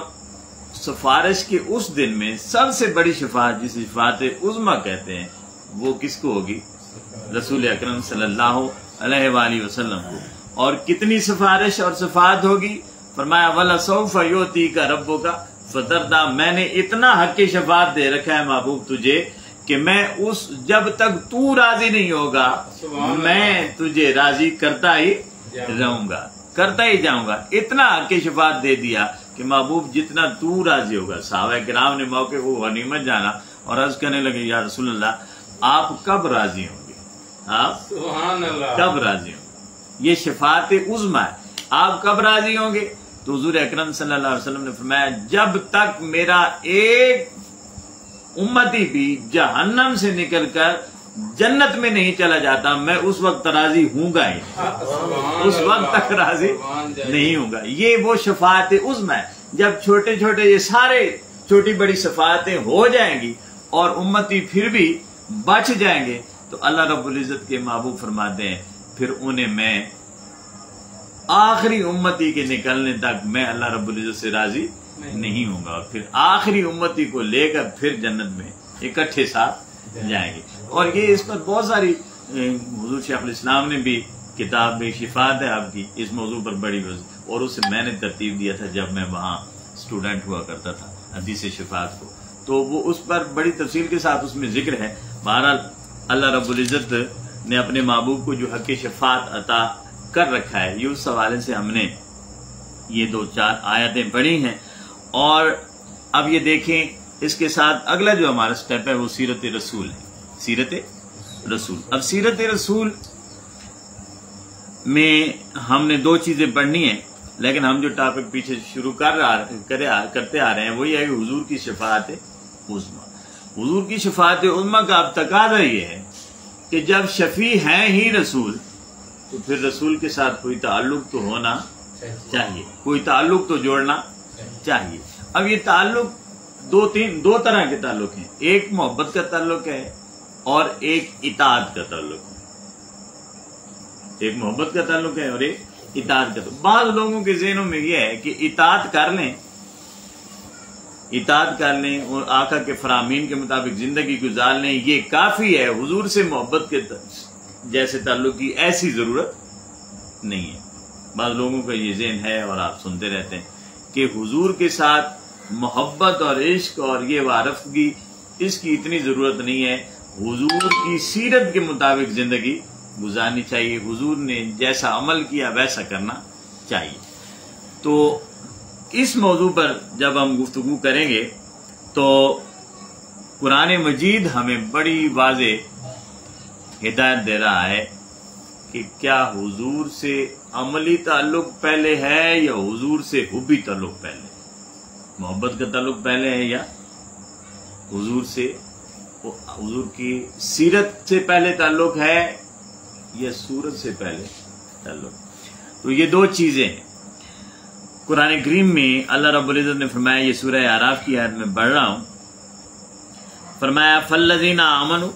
سفارش کے اس دن میں سب سے بڑی شفاعت جسے شفاعت عظمیٰ کہتے ہیں وہ کس کو ہوگی؟ رسول اکرم صلی اللہ علیہ وآلہ وسلم کو۔ اور کتنی سفارش اور شفاعت ہوگی؟ فرمایا وَلَسَوْفَ يُؤْتِيكَ رَبُّكَ فَتَرْضَىٰ، میں نے اتنا حق کی شفاعت دے رکھا ہے محبوب تجھے کہ میں اس جب تک تو راضی نہیں ہوگا میں تجھے راضی کرتا ہی رہوں گا، کرتا ہی جاؤں گا۔ اتنا حق کی شفاعت دے دیا کہ محبوب جتنا تو راضی ہوگا۔ صحابہ کرام نے موقع کو غنیمت جانا اور عرض کرنے لگے یا رسول اللہ آپ کب راضی ہوں گے؟ آپ سبحان اللہ کب راضی ہوں گے؟ یہ شفاعت عظمیٰ ہے، آپ کب راضی ہوں گے؟ تو حضور اکرم صلی اللہ علیہ وسلم نے فرمایا جب تک میرا ایک امتی بھی جہنم سے نکل کر جنت میں نہیں چلا جاتا میں اس وقت راضی ہوں گا ہی، اس وقت تک راضی نہیں ہوں گا۔ یہ وہ شفاعت عظمیٰ ہے۔ جب چھوٹے چھوٹے یہ سارے چھوٹی بڑی شفاعتیں ہو جائیں گی اور امتی پھر بھی بچ جائیں گے تو اللہ رب العزت کے محبوب فرماتے ہیں پھر انہیں میں آخری امتی کے نکلنے تک میں اللہ رب العزت سے راضی نہیں ہوں گا، اور پھر آخری امتی کو لے کر پھر جنت میں اکٹھے ساتھ جائیں گے۔ اور یہ اس پر بہت ساری حضور شیخ الاسلام نے بھی کتاب میں شفاعت ہے آپ کی اس موضوع پر بڑی اور اسے میں نے ترتیب دیا تھا جب میں وہاں اسٹوڈنٹ ہوا کرتا تھا حدیث شفاعت کو، تو وہ اس پر بڑی تفصیل کے ساتھ اس میں ذکر ہے۔ بہرحال اللہ رب العزت نے اپنے محبوب کو جو حق شفاعت عطا کر رکھا ہے یہ اس حوالے سے ہم نے یہ 2-4 آیتیں پڑھی ہیں۔ اور اب یہ دیکھیں اس کے ساتھ اگلا جو ہمارا سٹیپ ہے وہ سیرت رسول ہے، سیرت رسول۔ اب سیرت رسول میں ہم نے 2 چیزیں پڑھنی ہیں، لیکن ہم جو ٹاپک پیچھے شروع کرتے آ رہے ہیں وہ یہ ہے کہ حضور کی شفاعت عظمیٰ۔ حضور کی شفاعت عظمیٰ کا اب تقاضا یہ ہے کہ جب شفیع ہیں ہی رسول تو پھر رسول کے ساتھ کوئی تعلق تو ہونا چاہیے، کوئی تعلق تو جوڑنا چاہیے۔ اب یہ تعلق دو طرح کے تعلق ہیں، ایک محبت کا تعلق ہے اور ایک اطاعت کا تعلق ہے۔ ایک محبت کا تعلق ہے اور ایک اطاعت کا تعلق۔ بعض لوگوں کے ذہنوں میں یہ ہے کہ اطاعت کر لیں اور آقا کے فرامین کے مطابق زندگی گزار لیں یہ کافی ہے، حضور سے محبت کے جیسے تعلق کی ایسی ضرورت نہیں ہے۔ بعض لوگوں کا یہ ذہن ہے اور آپ سنتے رہتے ہیں کہ حضور کے ساتھ محبت اور عشق اور یہ وارفتگی اس کی اتنی ضرورت نہیں ہے، حضور کی سیرت کے مطابق زندگی گزارنی چاہیے، حضور نے جیسا عمل کیا ویسا کرنا چاہیے۔ تو اس موضوع پر جب ہم گفتگو کریں گے تو قرآن مجید ہمیں بڑی واضح ہدایت دے رہا ہے کہ کیا حضور سے عملی تعلق پہلے ہے یا حضور سے حبی تعلق پہلے ہے؟ محبت کا تعلق پہلے ہے یا حضور کی سیرت سے پہلے تعلق ہے یا صورت سے پہلے تعلق؟ تو یہ 2 چیزیں ہیں۔ قرآن کریم میں اللہ رب العزت نے فرمایا، یہ سورہ اعراف کی آیت میں پڑھ رہا ہوں، فرمایا فَالَّذِينَ آمَنُوا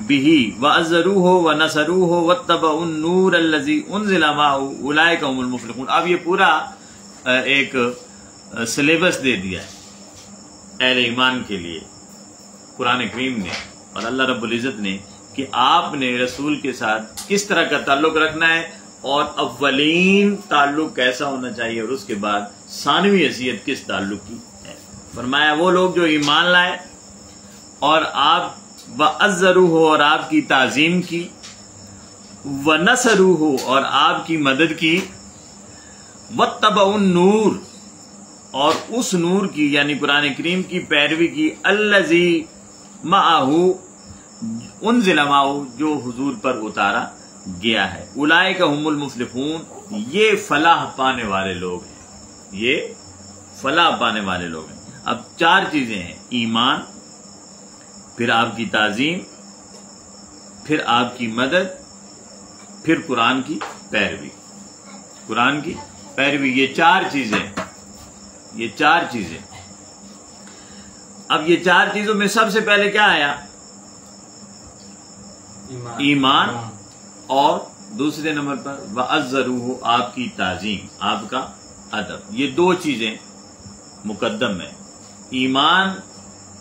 بِهِ وَعَزَّرُوهُ وَنَصَرُوهُ وَاتَّبَعُوا النُّورَ الَّذِي أُنزِلَ مَعَهُ أُولَٰئِكَ هُمُ الْمُفْلِحُونَ۔ اب یہ پورا ایک سلیبس دے دیا ہے اہل ایمان کے لیے قرآن کریم نے اور اللہ رب العزت نے کہ آپ نے رسول کے ساتھ کس طرح کا تعلق رکھنا ہے اور اولین تعلق کیسا ہونا چاہیے اور اس کے بعد ثانوی حیثیت کس تعلق کی ہے۔ فرمایا وہ لوگ جو ایمان لائے اور آپ وَعَزَّرُوهُ اور آپ کی تعظیم کی، وَنَصَرُوهُ اور آپ کی مدد کی، وَاتَّبَعُوا النُّورَ اور اس نور کی یعنی قرآن کریم کی پیروی کی، الَّذِي مَعَهُ انزل مَعَهُ جو حضور پر اتارا گیا ہے، اولئک هم المفلحون یہ فلاح پانے والے لوگ ہیں، یہ فلاح پانے والے لوگ ہیں۔ اب 4 چیزیں ہیں، ایمان، پھر آپ کی تعظیم، پھر آپ کی مدد، پھر قرآن کی پیروی۔ قرآن کی پیروی، یہ 4 چیزیں یہ 4 چیزیں. اب یہ 4 چیزوں میں سب سے پہلے کیا آیا؟ ایمان. اور دوسرے نمبر پر وَعَزَّرُوهُ، آپ کی تعظیم، آپ کا ادب. یہ 2 چیزیں مقدم ہیں. ایمان،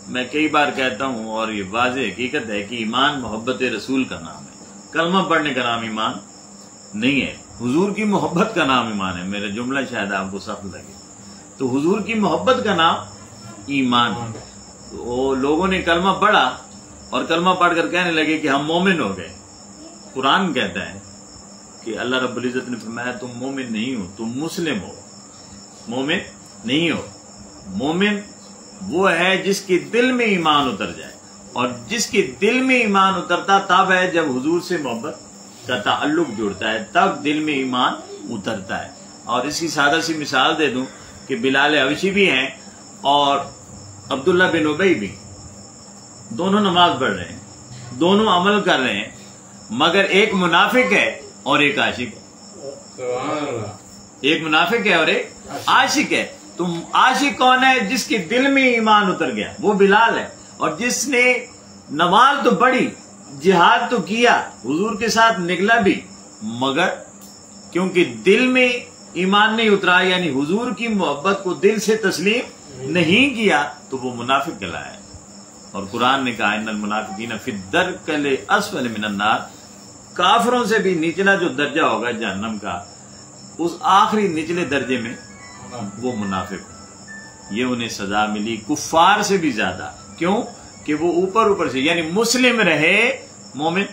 میں کئی بار کہتا ہوں اور یہ واضح حقیقت ہے کہ ایمان محبت رسول کا نام ہے. کلمہ پڑھنے کا نام ایمان نہیں ہے. حضور کی محبت کا نام ایمان ہے. میرا جملہ شاید آپ کو سخت لگے. تو حضور کی محبت کا نام ایمان ہے. تو لوگوں نے کلمہ پڑھا اور کلمہ پڑھ کر کہنے لگے کہ ہم مومن ہو گئے. قرآن کہتا ہے کہ اللہ رب العزت نے فرمایا تم مومن نہیں ہو، تم مسلم ہو، مومن نہیں ہو. مومن وہ ہے جس کے دل میں ایمان اتر جائے، اور جس کے دل میں ایمان اترتا تب ہے جب حضور سے محبت کا تعلق جڑتا ہے، تب دل میں ایمان اترتا ہے. اور اس کی سادہ سی مثال دے دوں کہ بلال حبشی بھی ہیں اور عبداللہ بن ابی بھی، دونوں نماز پڑھ رہے ہیں، دونوں عمل کر رہے ہیں، مگر ایک منافق ہے اور ایک عاشق ہے. ایک منافق ہے اور ایک عاشق ہے. تم عاشق کون ہے؟ جس کے دل میں ایمان اتر گیا، وہ بلال ہے. اور جس نے نماز تو پڑھی، جہاد تو کیا، حضور کے ساتھ نکلا بھی، مگر کیونکہ دل میں ایمان نہیں اترا، یعنی حضور کی محبت کو دل سے تسلیم نہیں کیا، تو وہ منافق کہلایا. اور قرآن نے کہا ان المنافقین فی الدرک الاسفل من النار، کافروں سے بھی نچلا جو درجہ ہوگا جہنم کا، اس آخری نچلے درجے میں وہ منافق. یہ انہیں سزا ملی کفار سے بھی زیادہ. کیوں؟ کہ وہ اوپر سے، یعنی مسلم رہے، مومن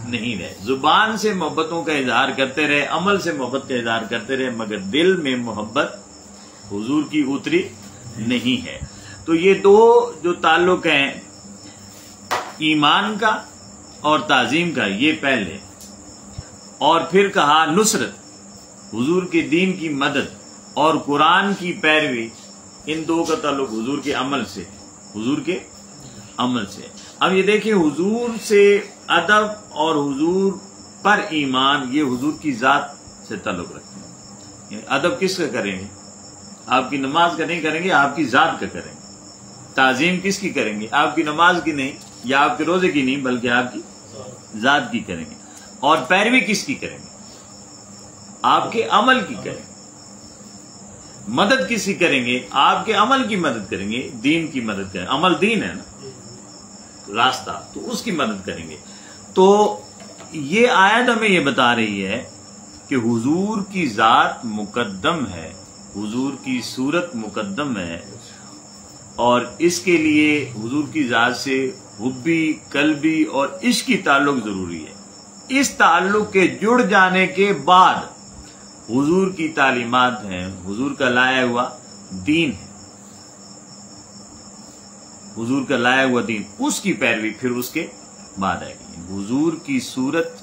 نہیں رہے. زبان سے محبتوں کا اظہار کرتے رہے، عمل سے محبت کا اظہار کرتے رہے، مگر دل میں محبت حضور کی اتری نہیں ہے. تو یہ 2 جو تعلق ہیں ایمان کا اور تعظیم کا، یہ پہلے. اور پھر کہا نصرت، حضور کے دین کی مدد اور قرآن کی پیروی. ان 2 کا تعلق حضور کے عمل سے، حضور کے عمل سے. اب یہ دیکھیں، حضور سے ادب اور حضور پر ایمان، یہ حضور کی ذات سے تعلق رکھتے ہیں. ادب کس کا کریں گے؟ آپ کی نماز کا نہیں کریں گے، آپ کی ذات کا کریں گے. تعظیم کس کی کریں گے؟ آپ کی نماز کی نہیں یا آپ کے روزے کی نہیں، بلکہ آپ کی ذات کی کریں گے. اور پیروی کس کی کریں گے؟ آپ کے عمل کی کریں گے. مدد کس کی کریں گے؟ آپ کے عمل کی مدد کریں گے، دین کی مدد کریں گے. عمل دین ہے نا، راستہ، تو اس کی مدد کریں گے. تو یہ آیت ہمیں یہ بتا رہی ہے کہ حضور کی ذات مقدم ہے، حضور کی صورت مقدم ہے، اور اس کے لیے حضور کی ذات سے حبی، قلبی اور عشقی تعلق ضروری ہے. اس تعلق کے جڑ جانے کے بعد حضور کی تعلیمات ہیں، حضور کا لایا ہوا دین ہے، حضور کا لایا ہوا دین، اس کی پیروی پھر اس کے بعد آئے گی. حضور کی صورت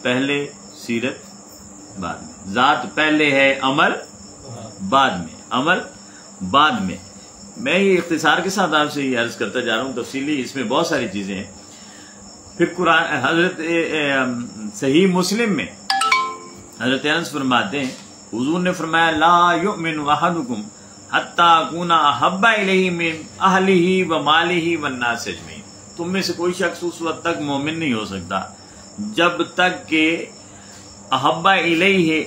پہلے، سیرت بعد میں. ذات پہلے ہے، عمل بعد میں، عمل بعد میں. میں یہ اختصار کے ساتھ آپ سے یہ عرض کرتا جا رہا ہوں، تفصیلی اس میں بہت ساری چیزیں ہیں. پھر قرآن، حضرت صحیح مسلم میں حضرت انس فرماتے ہیں، حضور نے فرمایا لا یؤمن احدکم حتی اکون احب الیہ من اہلہ و مالہ والناس اجمعین. تم میں سے کوئی شخص اس وقت تک مومن نہیں ہو سکتا جب تک کہ احب الیہ،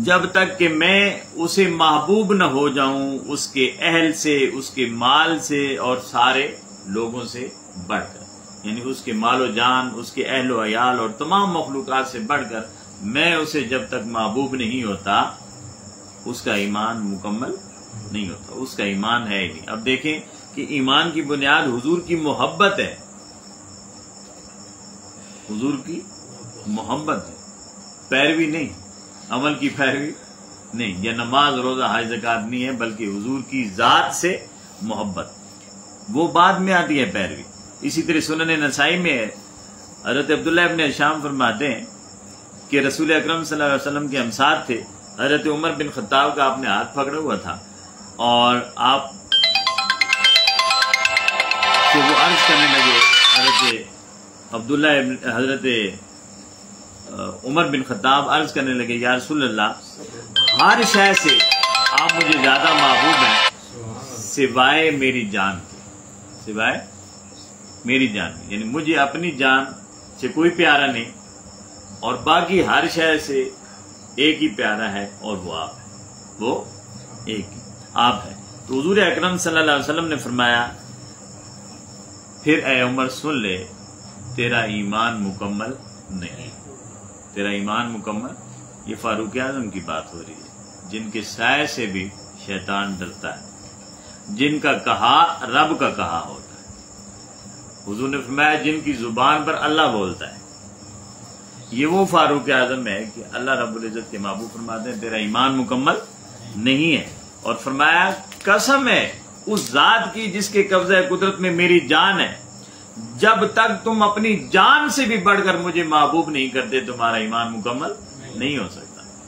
جب تک کہ میں اسے محبوب نہ ہو جاؤں اس کے اہل سے، اس کے مال سے اور سارے لوگوں سے بڑھ کر. یعنی اس کے مال و جان، اس کے اہل و عیال اور تمام مخلوقات سے بڑھ کر میں اسے جب تک محبوب نہیں ہوتا، اس کا ایمان مکمل نہیں ہوتا، اس کا ایمان ہے ہی نہیں. اب دیکھیں کہ ایمان کی بنیاد حضور کی محبت ہے، حضور کی محبت ہے، پیروی نہیں، عمل کی پیروی نہیں، یا نماز روزہ حج زکات نہیں ہے، بلکہ حضور کی ذات سے محبت، وہ بعد میں آتی ہے پیروی. اسی طرح سنن نسائی میں حضرت عبداللہ ابن شام فرماتے ہیں کہ رسول اکرم صلی اللہ علیہ وسلم کے ہمساتھ تھے. حضرت عمر بن خطاب کا آپ نے ہاتھ پکڑا ہوا تھا اور آپ سے وہ عرض کرنے لگے، حضرت عبداللہ حضرت عمر بن خطاب عرض کرنے لگے یا رسول اللہ، ہر شے سے آپ مجھے زیادہ محبوب ہیں سوائے میری جان کے، سوائے میری جان کے، یعنی مجھے اپنی جان سے کوئی پیارا نہیں اور باقی ہر شے سے ایک ہی پیارا ہے اور وہ آپ ہے، وہ ایک ہی آپ ہے۔ تو حضور اکرم صلی اللہ علیہ وسلم نے فرمایا پھر اے عمر سن لے تیرا ایمان مکمل نہیں، تیرا ایمان مکمل۔ یہ فاروق اعظم کی بات ہو رہی ہے، جن کے سائے سے بھی شیطان ڈرتا ہے، جن کا کہا رب کا کہا ہوتا ہے۔ حضور نے فرمایا جن کی زبان پر اللہ بولتا ہے، یہ وہ فاروق اعظم ہے کہ اللہ رب العزت کے محبوب فرماتے ہیں تیرا ایمان مکمل نہیں ہے، اور فرمایا قسم ہے اس ذات کی جس کے قبضہ قدرت میں میری جان ہے، جب تک تم اپنی جان سے بھی بڑھ کر مجھے محبوب نہیں کرتے تمہارا ایمان مکمل نہیں ہو سکتا۔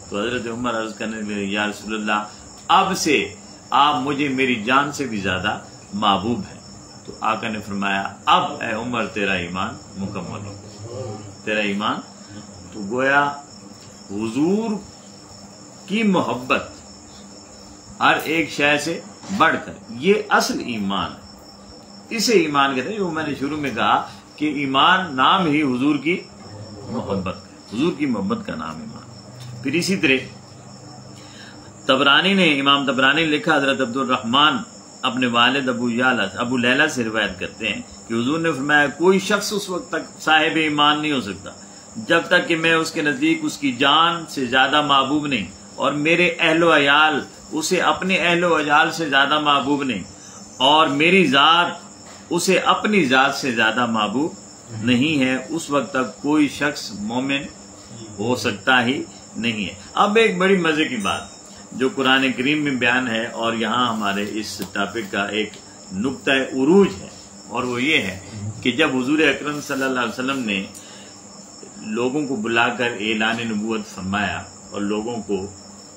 تو حضرت عمر عرض کرنے لگے یا رسول اللہ اب سے آپ مجھے میری جان سے بھی زیادہ محبوب ہیں۔ تو آقا نے فرمایا اب اے عمر تیرا ایمان مکمل ہو، تیرا ایمان۔ تو گویا حضور کی محبت ہر ایک شے سے بڑھ کر یہ اصل ایمان ہے، اسے ایمان کہتے ہیں۔ جو میں نے شروع میں کہا کہ ایمان نام ہی حضور کی محبت ہے، حضور کی محبت کا نام ایمان۔ پھر اسی طرح طبرانی نے، امام طبرانی نے لکھا حضرت عبد الرحمن اپنے والد ابو لیلہ سے روایت کرتے ہیں کہ حضور نے فرمایا کوئی شخص اس وقت تک صاحب ایمان نہیں ہو سکتا جب تک کہ میں اس کے نزدیک اس کی جان سے زیادہ محبوب نہیں اور میرے اہل و عیال اسے اپنے اہل و عیال سے زیادہ محبوب نہیں اور میری ذات اسے اپنی ذات سے زیادہ محبوب نہیں ہے، اس وقت تک کوئی شخص مومن ہو سکتا ہی نہیں ہے۔ اب ایک بڑی مزے کی بات جو قرآن کریم میں بیان ہے اور یہاں ہمارے اس ٹاپک کا ایک نقطہ عروج ہے، اور وہ یہ ہے کہ جب حضور اکرم صلی اللہ علیہ وسلم نے لوگوں کو بلا کر اعلان نبوت فرمایا اور لوگوں کو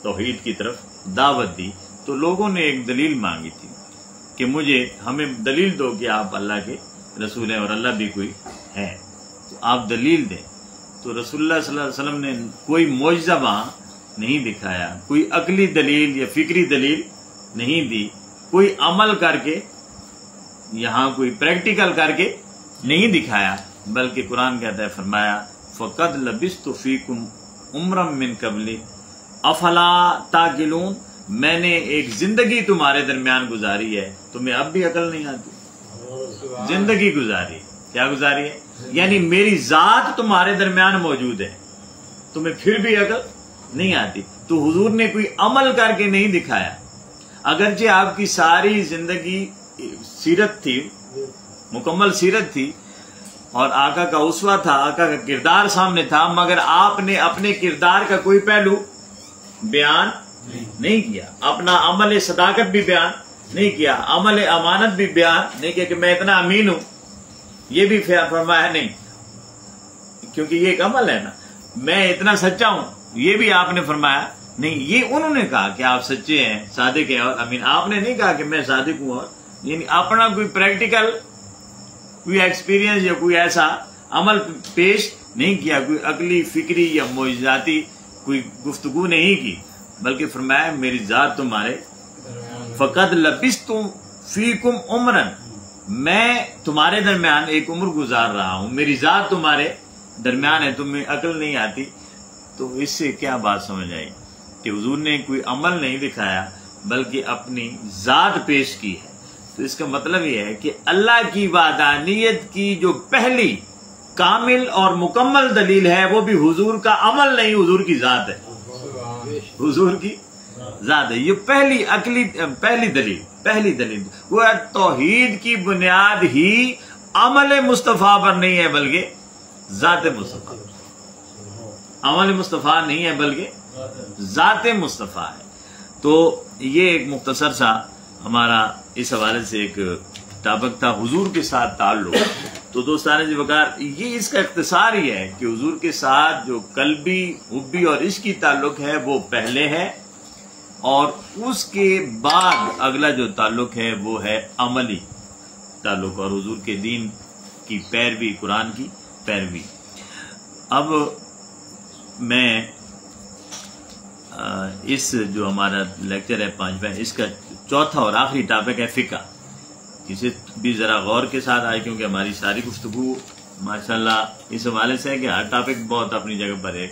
توحید کی طرف دعوت دی تو لوگوں نے ایک دلیل مانگی تھی کہ ہمیں دلیل دو کہ آپ اللہ کے رسول ہیں اور اللہ بھی کوئی ہے، تو آپ دلیل دیں۔ تو رسول اللہ صلی اللہ علیہ وسلم نے کوئی معجزہ وہاں نہیں دکھایا، کوئی عقلی دلیل یا فکری دلیل نہیں دی، کوئی عمل کر کے یہاں کوئی پریکٹیکل کر کے نہیں دکھایا، بلکہ قرآن کہتا ہے فرمایا فَقَدْ لَبِثْتُ فِيكُمْ عُمْرًا مِّن قَبْلِ أَفَلَا تَعْقِلُونَ، میں نے ایک زندگی تمہارے درمیان گزاری ہے، تمہیں اب بھی عقل نہیں آتی؟ زندگی گزاری، کیا گزاری ہے؟ یعنی میری ذات تمہارے درمیان موجود ہے، تمہیں پھر بھی عقل نہیں آتی۔ تو حضور نے کوئی عمل کر کے نہیں دکھایا، اگرچہ آپ کی ساری زندگی سیرت تھی، مکمل سیرت تھی اور آقا کا اسوہ تھا، آقا کا کردار سامنے تھا، مگر آپ نے اپنے کردار کا کوئی پہلو بیان نہیں کیا، اپنا عمل صداقت بھی بیان نہیں کیا، عمل امانت بھی بیان نہیں کیا کہ میں اتنا امین ہوں، یہ بھی فرمایا نہیں، کیونکہ یہ ایک عمل ہے نا، میں اتنا سچا ہوں یہ بھی آپ نے فرمایا نہیں۔ یہ انہوں نے کہا کہ آپ سچے ہیں، صادق ہیں اور امین، آپ نے نہیں کہا کہ میں صادق ہوں اور یعنی اپنا کوئی پریکٹیکل کوئی ایکسپیرینس یا کوئی ایسا عمل پیش نہیں کیا، کوئی عقلی فکری یا معجزاتی کوئی گفتگو نہیں کی، بلکہ فرمایا میری ذات تمہارے فقد لبثت فیکم عمرا، میں تمہارے درمیان ایک عمر گزار رہا ہوں، میری ذات تمہارے درمیان ہے، تمہیں عقل نہیں آتی۔ تو اس سے کیا بات سمجھ آئی کہ حضور نے کوئی عمل نہیں دکھایا بلکہ اپنی ذات پیش کی ہے۔ تو اس کا مطلب یہ ہے کہ اللہ کی وحدانیت کی جو پہلی کامل اور مکمل دلیل ہے وہ بھی حضور کا عمل نہیں، حضور کی ذات ہے، حضور کی ذات ہے۔ یہ پہلی دلیل وہ توحید کی بنیاد ہی عمل مصطفیٰ پر نہیں ہے بلکہ ذات مصطفیٰ، عمل مصطفیٰ نہیں ہے بلکہ ذات مصطفیٰ ہے۔ تو یہ ایک مختصر سا ہمارا اس حوالے سے ایک ٹاپک تھا حضور کے ساتھ تعلق۔ تو دوستان جی وقار، یہ اس کا اختصار ہی ہے کہ حضور کے ساتھ جو قلبی حبی اور عشقی تعلق ہے وہ پہلے ہے، اور اس کے بعد اگلا جو تعلق ہے وہ ہے عملی تعلق اور حضور کے دین کی پیروی، قرآن کی پیروی۔ اب میں اس جو ہمارا لیکچر ہے 5واں، اس کا چوتھا اور آخری ٹاپک ہے فقہ. اسے بھی ذرا غور کے ساتھ آئے، کیونکہ ہماری ساری گفتگو ماشاءاللہ اس حوالے سے ہے کہ ہر ٹاپک بہت اپنی جگہ پر ہے.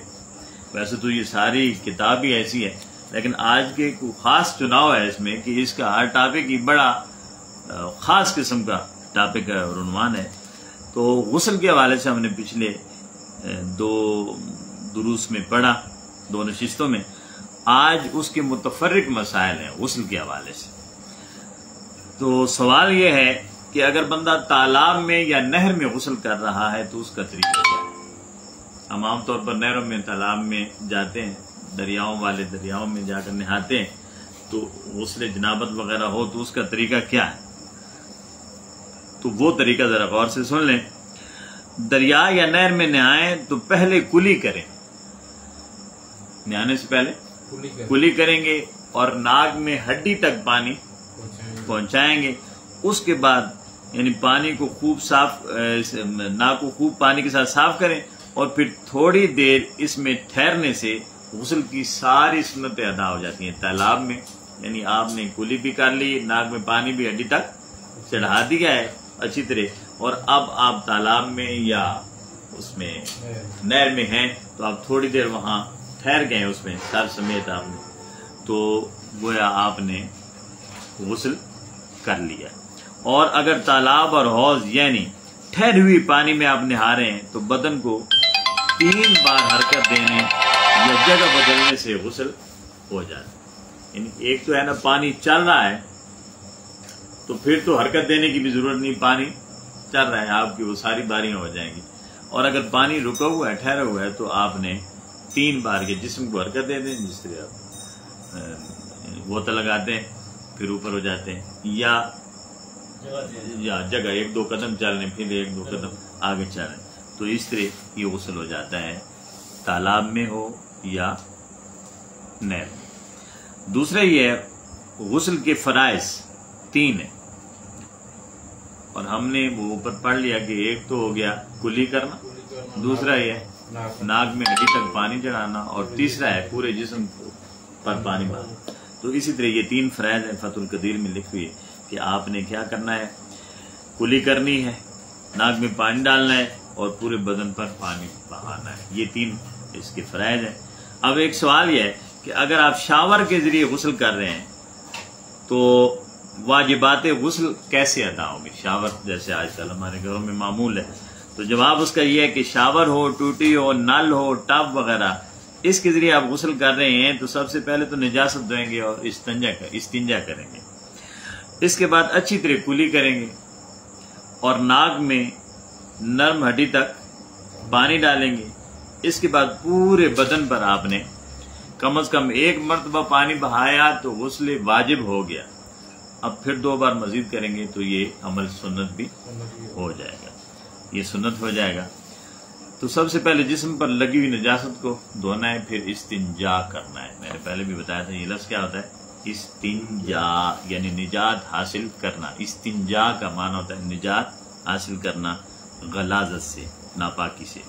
ویسے تو یہ ساری کتاب ہی ایسی ہے، لیکن آج کے کوئی خاص چناؤ ہے اس میں کہ اس کا ہر ٹاپک ہی بڑا خاص قسم کا ٹاپک ہے اور عنوان ہے. تو غسل کے حوالے سے ہم نے پچھلے 2 دروس میں پڑھا، 2 نشستوں میں. آج اس کے متفرق مسائل ہیں غسل کے حوالے سے. تو سوال یہ ہے کہ اگر بندہ تالاب میں یا نہر میں غسل کر رہا ہے تو اس کا طریقہ کیا ہے؟ ہم عام طور پر نہروں میں، تالاب میں جاتے ہیں، دریاؤں میں جا کر نہاتے ہیں، تو غسل جنابت وغیرہ ہو تو اس کا طریقہ کیا ہے؟ تو وہ طریقہ ذرا غور سے سن لیں. دریا یا نہر میں نہائیں تو پہلے کلی کریں، نہانے سے پہلے کلی کریں گے اور ناک میں ہڈی تک پانی پہنچائیں گے. اس کے بعد یعنی پانی کو خوب صاف، ناک کو خوب پانی کے ساتھ صاف کریں اور پھر تھوڑی دیر اس میں ٹھہرنے سے غسل کی ساری سنتیں ادا ہو جاتی ہیں. تالاب میں یعنی آپ نے کلی بھی کر لی، ناک میں پانی بھی ہڈی تک چڑھا دیا ہے اچھی طرح، اور اب آپ تالاب میں یا اس میں نہر میں ہیں تو آپ تھوڑی دیر وہاں ٹھہر گئے، اس میں سر سمیت آپ نے، تو گویا آپ نے غسل کر لیا. اور اگر تالاب اور حوض یعنی ٹھہری ہوئی پانی میں آپ نہا رہے ہیں تو بدن کو 3 بار حرکت دینے یا جگہ بدلنے سے غسل ہو جاتا ہے. یعنی ایک تو ہے نا پانی چل رہا ہے تو پھر تو حرکت دینے کی بھی ضرورت نہیں، پانی چل رہا ہے، آپ کی وہ ساری باریاں ہو جائیں گی. اور اگر پانی رکا ہوا ہے، ٹھہرا ہوا ہے، تو آپ نے 3 بار کے جسم کو حرکت دے دیں، جس طرح آپ بوتل لگاتے ہیں پھر اوپر ہو جاتے ہیں، یا جگہ 1-2 قدم چلنے پھر 1-2 قدم آگے چلیں، تو اس طرح یہ غسل ہو جاتا ہے، تالاب میں ہو یا نہر میں. دوسرا یہ ہے غسل کے فرائض 3 ہیں، اور ہم نے وہ اوپر پڑھ لیا کہ ایک تو ہو گیا کلی کرنا، دوسرا یہ ہے ناک میں ہڈی تک پانی چڑھانا، اور تیسرا ہے پورے جسم پر پانی مارنا. تو اسی طرح یہ 3 فرائض ہیں فتح القدیر میں لکھی ہوئی ہے کہ آپ نے کیا کرنا ہے، کلی کرنی ہے، ناک میں پانی ڈالنا ہے اور پورے بدن پر پانی بہانا ہے. یہ 3 اس کے فرائض ہیں. اب ایک سوال یہ ہے کہ اگر آپ شاور کے ذریعے غسل کر رہے ہیں تو واجبات غسل کیسے ادا ہوں گے؟ شاور جیسے آج کل ہمارے گھروں میں معمول ہے، تو جواب اس کا یہ ہے کہ شاور ہو، ٹوٹی ہو، نل ہو، ٹب وغیرہ، اس کے ذریعے آپ غسل کر رہے ہیں تو سب سے پہلے تو نجاست دھوئیں گے اور استنجا کریں گے. اس کے بعد اچھی طرح کلی کریں گے اور ناک میں نرم ہڈی تک پانی ڈالیں گے. اس کے بعد پورے بدن پر آپ نے کم از کم 1 مرتبہ پانی بہایا تو غسل واجب ہو گیا. اب پھر 2 بار مزید کریں گے تو یہ عمل سنت بھی ہو جائے گا، یہ سنت ہو جائے گا. تو سب سے پہلے جسم پر لگی ہوئی نجاست کو دھونا ہے، پھر استنجا کرنا ہے. میں نے پہلے بھی بتایا تھا یہ لفظ کیا ہوتا ہے، استنجا یعنی نجات حاصل کرنا. استنجا کا معنی ہوتا ہے نجات حاصل کرنا غلاظت سے، ناپاکی سے.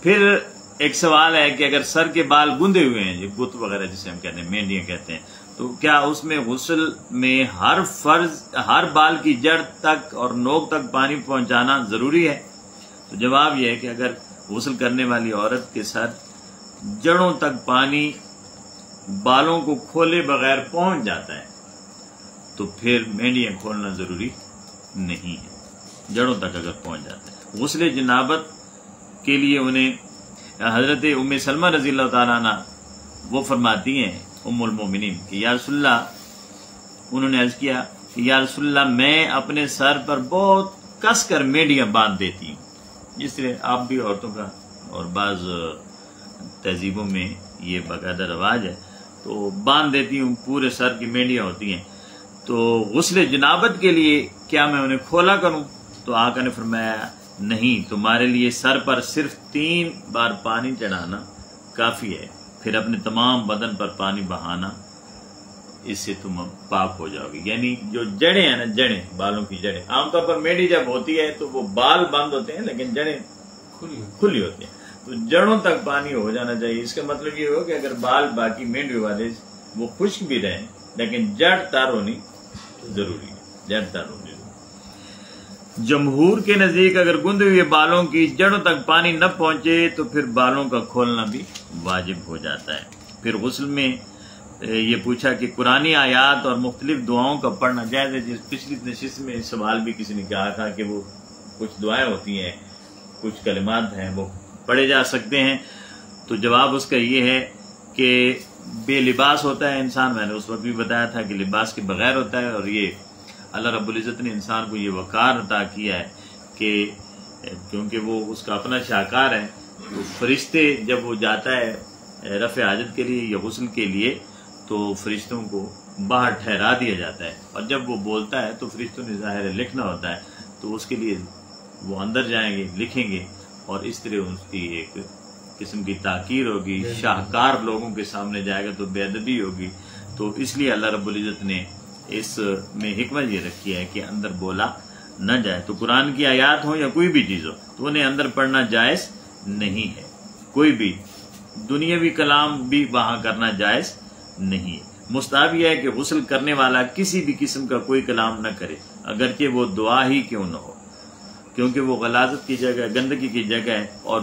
پھر ایک سوال ہے کہ اگر سر کے بال گندے ہوئے ہیں، یہ گت وغیرہ جسے ہم کہتے ہیں، مینڈیاں کہتے ہیں، تو کیا اس میں غسل میں ہر بال کی جڑ تک اور نوک تک پانی پہنچانا ضروری ہے؟ تو جواب یہ ہے کہ اگر غسل کرنے والی عورت کے سر جڑوں تک پانی بالوں کو کھولے بغیر پہنچ جاتا ہے تو پھر مینڈیاں کھولنا ضروری نہیں ہے، جڑوں تک اگر پہنچ جاتا ہے. غسل جنابت کے لیے انہیں حضرت ام سلمہ رضی اللہ تعالیٰ عنہ وہ فرماتی ہیں ام المومنین کہ یا رسول اللہ، انہوں نے عرض کیا کہ یا رسول اللہ میں اپنے سر پر بہت کس کر مینڈیاں باندھ دیتی ہوں، جس طرح آپ بھی عورتوں کا اور بعض تہذیبوں میں یہ باقاعدہ رواج ہے، تو باندھ دیتی ہوں، پورے سر کی مینڈیاں ہوتی ہیں. تو غسل جنابت کے لیے کیا میں انہیں کھولا کروں؟ تو آقا نے فرمایا نہیں، تمہارے لیے سر پر صرف 3 بار پانی چڑھانا کافی ہے، پھر اپنے تمام بدن پر پانی بہانا، اس سے تم پاک ہو جاؤ گی. یعنی جو جڑیں ہیں نا، جڑیں بالوں کی جڑیں، عام طور پر میڈی جب ہوتی ہے تو وہ بال بند ہوتے ہیں لیکن جڑیں کھلی ہوتی ہیں، تو جڑوں تک پانی ہو جانا چاہیے. اس کا مطلب یہ ہو کہ اگر بال باقی مینڈوے والے وہ خشک بھی رہیں لیکن جڑ تر ہونی ضروری ہے. جڑ تر ہونی ضروری. جمہور کے نزدیک اگر گندے ہوئے بالوں کی جڑوں تک پانی نہ پہنچے تو پھر بالوں کا کھولنا بھی واجب ہو جاتا ہے. پھر غسل میں یہ پوچھا کہ قرآنی آیات اور مختلف دعاؤں کا پڑھنا جائز ہے. جس پچھلی نشست میں سوال بھی کسی نے کہا تھا کہ وہ کچھ دعائیں ہوتی ہیں، کچھ کلمات ہیں وہ پڑھے جا سکتے ہیں. تو جواب اس کا یہ ہے کہ بے لباس ہوتا ہے انسان. میں نے اس وقت بھی بتایا تھا کہ لباس کے بغیر ہوتا ہے، اور یہ اللہ رب العزت نے انسان کو یہ وقار عطا کیا ہے کہ کیونکہ وہ اس کا اپنا شاہکار ہے. تو فرشتے جب وہ جاتا ہے رفع حاجت کے لیے یا غسل کے لیے تو فرشتوں کو باہر ٹھہرا دیا جاتا ہے، اور جب وہ بولتا ہے تو فرشتوں نے ظاہر لکھنا ہوتا ہے، تو اس کے لیے وہ اندر جائیں گے لکھیں گے، اور اس طرح اس کی ایک قسم کی تاکیر ہوگی. شاہکار لوگوں کے سامنے جائے گا تو بے ادبی ہوگی. تو اس لیے اللہ رب العزت نے اس میں حکمت یہ رکھی ہے کہ اندر بولا نہ جائے. تو قرآن کی آیات ہوں یا کوئی بھی چیز ہو تو انہیں اندر پڑھنا جائز نہیں ہے. کوئی بھی دنیاوی کلام بھی وہاں کرنا جائز نہیں ہے. مستحب یہ ہے کہ غسل کرنے والا کسی بھی قسم کا کوئی کلام نہ کرے، اگرچہ وہ دعا ہی کیوں نہ ہو، کیونکہ وہ غلاظت کی جگہ، گندگی کی جگہ ہے اور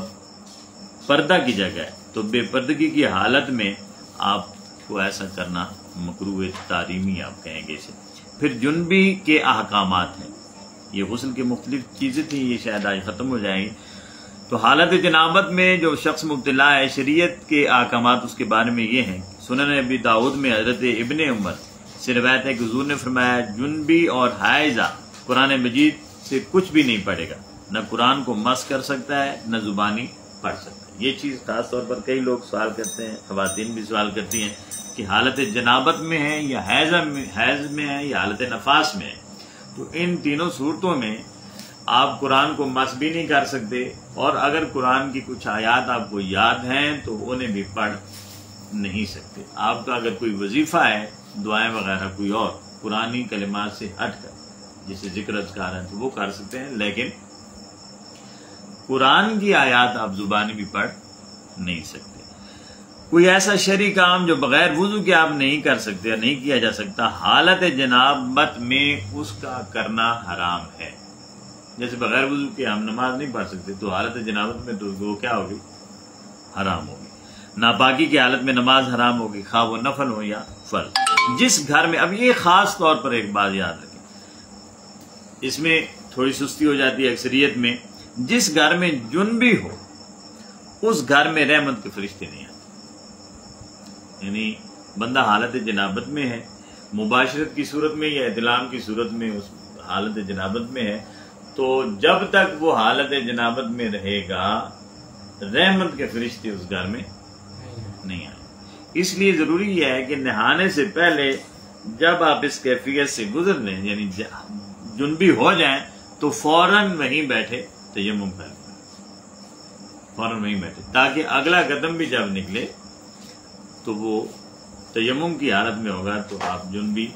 پردہ کی جگہ ہے. تو بے پردگی کی حالت میں آپ کو ایسا کرنا مکروہ تحریمی آپ کہیں گے اسے. پھر جنبی کے احکامات ہیں. یہ غسل کی مختلف چیزیں تھیں، یہ شاید آج ختم ہو جائیں گی. تو حالت جنابت میں جو شخص مبتلا ہے، شریعت کے احکامات اس کے بارے میں یہ ہیں. سنن ابی داؤد میں حضرت ابن عمر سے روایت ہے کہ حضور نے فرمایا جنبی اور حائضہ قرآن مجید سے کچھ بھی نہیں پڑھے گا، نہ قرآن کو مس کر سکتا ہے نہ زبانی پڑھ سکتا ہے. یہ چیز خاص طور پر کئی لوگ سوال کرتے ہیں، خواتین بھی سوال کرتی ہیں کہ حالت جنابت میں ہے یا حیض میں ہے یا حالت نفاس میں ہے. تو ان تینوں صورتوں میں آپ قرآن کو مس بھی نہیں کر سکتے، اور اگر قرآن کی کچھ آیات آپ کو یاد ہیں تو انہیں بھی پڑھ نہیں سکتے. آپ کا اگر کوئی وظیفہ ہے، دعائیں وغیرہ کوئی اور قرآنی کلمات سے ہٹ کر جسے ذکر اذکار ہے تو وہ کر سکتے ہیں، لیکن قرآن کی آیات آپ زبانی بھی پڑھ نہیں سکتے. کوئی ایسا شرعی کام جو بغیر وضو کے آپ نہیں کر سکتے یا نہیں کیا جا سکتا، حالت جنابت میں اس کا کرنا حرام ہے. جیسے بغیر وضو کے ہم نماز نہیں پڑھ سکتے، تو حالت جنابت میں تو وہ کیا ہوگی؟ حرام ہوگی. ناپاکی کی حالت میں نماز حرام ہوگی، خواہ وہ نفل ہو یا فرض. جس گھر میں، اب یہ خاص طور پر ایک بات یاد رکھیں، اس میں تھوڑی سستی ہو جاتی ہے اکثریت میں، جس گھر میں جنبی ہو اس گھر میں رحمت کے فرشتے نہیں آتے. یعنی بندہ حالت جنابت میں ہے، مباشرت کی صورت میں یا احتلام کی صورت میں اس حالت جنابت میں ہے، تو جب تک وہ حالت جنابت میں رہے گا رحمت کے فرشتے اس گھر میں نہیں آئے. اس لیے ضروری یہ ہے کہ نہانے سے پہلے جب آپ اس کیفیت سے گزر لیں، یعنی جنبی ہو جائیں، تو فوراً وہیں بیٹھے تیمم کر لیں، فوراً وہیں بیٹھے، تاکہ اگلا قدم بھی جب نکلے تو وہ تیمم کی حالت میں ہوگا تو آپ جنبی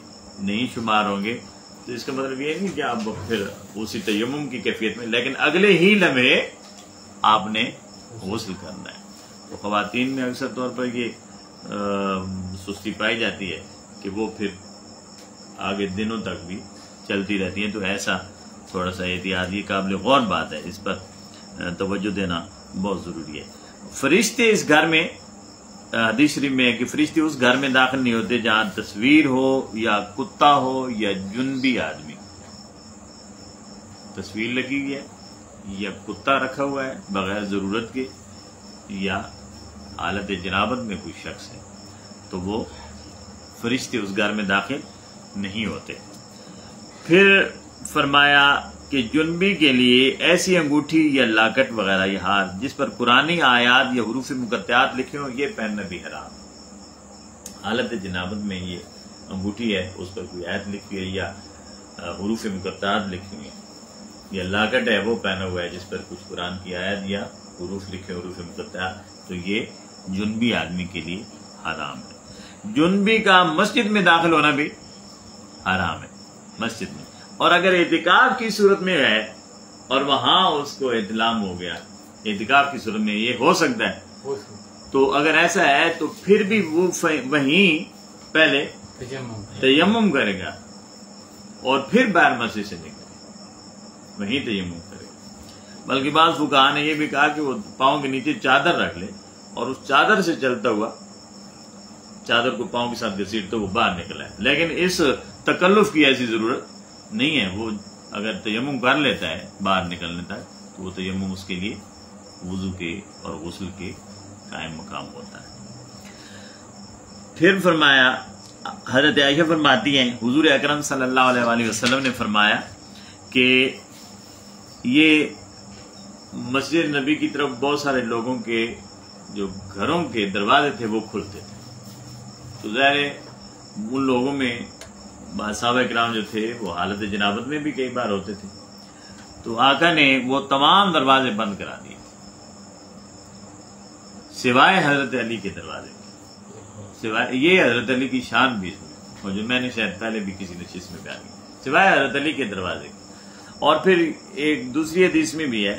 نہیں شمار ہوں گے. تو اس کا مطلب یہ نہیں کہ آپ پھر اسی تیمم کی کیفیت میں، لیکن اگلے ہی لمحے آپ نے غسل کرنا ہے. تو خواتین میں اکثر طور پر یہ سستی پائی جاتی ہے کہ وہ پھر آگے دنوں تک بھی چلتی رہتی ہیں. تو ایسا تھوڑا سا احتیاط، یہ قابل غور بات ہے، اس پر توجہ دینا بہت ضروری ہے. فرشتے اس گھر میں، حدیث شریف میں ہے کہ فرشتے اس گھر میں داخل نہیں ہوتے جہاں تصویر ہو یا کتا ہو یا جنبی آدمی. تصویر لگی ہوئی ہے یا کتا رکھا ہوا ہے بغیر ضرورت کے، یا حالت جنابت میں کوئی شخص ہے، تو وہ فرشتے اس گھر میں داخل نہیں ہوتے. پھر فرمایا کہ جنبی کے لیے ایسی انگوٹھی یا لاکٹ وغیرہ یا ہار جس پر قرآنی آیات یا حروف مقطعات لکھے ہوں، یہ پہننا بھی حرام. حالت جنابت میں یہ انگوٹھی ہے، اس پر کوئی آیت لکھی ہے یا حروف مقطعات لکھی ہوئی ہیں، یا لاکٹ ہے وہ پہنا ہوا ہے جس پر کچھ قرآن کی آیت یا حروف لکھے، حروف مقطعات، تو یہ جنبی آدمی کے لیے حرام ہے. جنبی کا مسجد میں داخل ہونا بھی حرام ہے، مسجد میں. اور اگر اعتکاف کی صورت میں ہے اور وہاں اس کو احتلام ہو گیا اعتکاف کی صورت میں یہ ہو سکتا ہے، تو اگر ایسا ہے تو پھر بھی وہ وہیں پہلے تیمم کرے گا اور پھر باہر مسجد سے نکلے وہیں تیمم کرے گا۔ بلکہ بعض فقہاء نے یہ بھی کہا کہ وہ پاؤں کے نیچے چادر رکھ لے اور اس چادر سے چلتا ہوا چادر کو پاؤں کے ساتھ گھسیٹتا وہ باہر نکلا ہے، لیکن اس تکلف کی ایسی ضرورت نہیں ہے۔ وہ اگر تیمم کر لیتا ہے باہر نکلنے تک تو وہ تیمم اس کے لیے وضو کے اور غسل کے قائم مقام ہوتا ہے۔ پھر فرمایا، حضرت عائشہ فرماتی ہیں حضور اکرم صلی اللہ علیہ وآلہ وسلم نے فرمایا کہ یہ مسجد نبی کی طرف بہت سارے لوگوں کے جو گھروں کے دروازے تھے وہ کھلتے تھے، تو ظاہر ان لوگوں میں صحابہ کرام جو تھے وہ حالت جنابت میں بھی کئی بار ہوتے تھے، تو آقا نے وہ تمام دروازے بند کرا دیے سوائے حضرت علی کے دروازے، سوائے یہ حضرت علی کی شان بھی اور جو میں نے شاید پہلے بھی کسی نشست میں بیان کی، سوائے حضرت علی کے دروازے۔ اور پھر ایک دوسری حدیث میں بھی ہے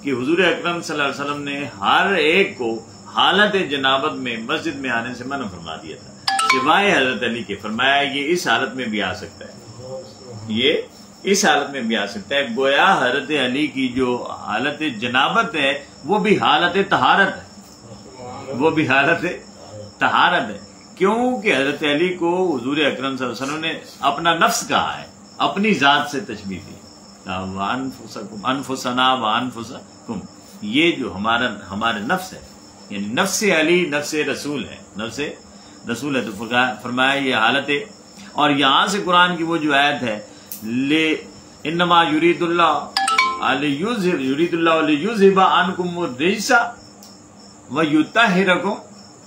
کہ حضور اکرم صلی اللہ علیہ وسلم نے ہر ایک کو حالت جنابت میں مسجد میں آنے سے منع فرما دیا تھا سوائے حضرت علی کے، فرمایا یہ اس حالت میں بھی آ سکتا ہے، یہ اس حالت میں بھی آ سکتا ہے۔ گویا حضرت علی کی جو حالت جنابت ہے وہ بھی حالت طہارت ہے، وہ بھی حالت طہارت ہے، کیونکہ حضرت علی کو حضور اکرم صلی اللہ علیہ وسلم نے اپنا نفس کہا ہے، اپنی ذات سے تشبیہ دی، وَأَنفُسَكُمْ أَنفُسَنَا وَأَنفُسَكُمْ، یہ جو ہمارا نفس ہے، یعنی نفس علی نفس رسول ہے، نفس رسول ہے، تو فرمایا یہ حالت ہے۔ اور یہاں سے قرآن کی وہ جو آیت ہے انما یرید اللہ لیذہب عنکم الرجس ویطہرکم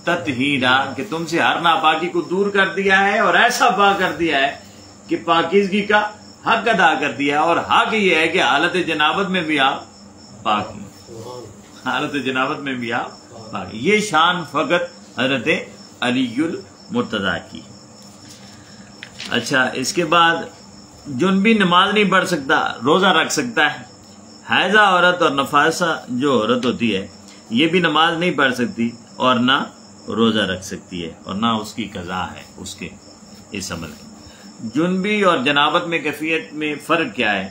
تطہیرا، کہ تم سے ہر ناپاکی کو دور کر دیا ہے اور ایسا پاک کر دیا ہے کہ پاکیزگی کا حق ادا کر دیا، اور حق یہ ہے کہ حالت جنابت میں بھی آپ پاک ہیں، حالت جنابت میں بھی آپ پاک ہیں۔ یہ شان فقط حضرت علی المرتضیٰ کی۔ اچھا، اس کے بعد جنبی نماز نہیں پڑھ سکتا، روزہ رکھ سکتا ہے۔ حیضہ عورت اور نفاسہ جو عورت ہوتی ہے یہ بھی نماز نہیں پڑھ سکتی اور نہ روزہ رکھ سکتی ہے، اور نہ اس کی قضا ہے اس کے اس عمل کی۔ جنبی اور جنابت میں کیفیت میں فرق کیا ہے؟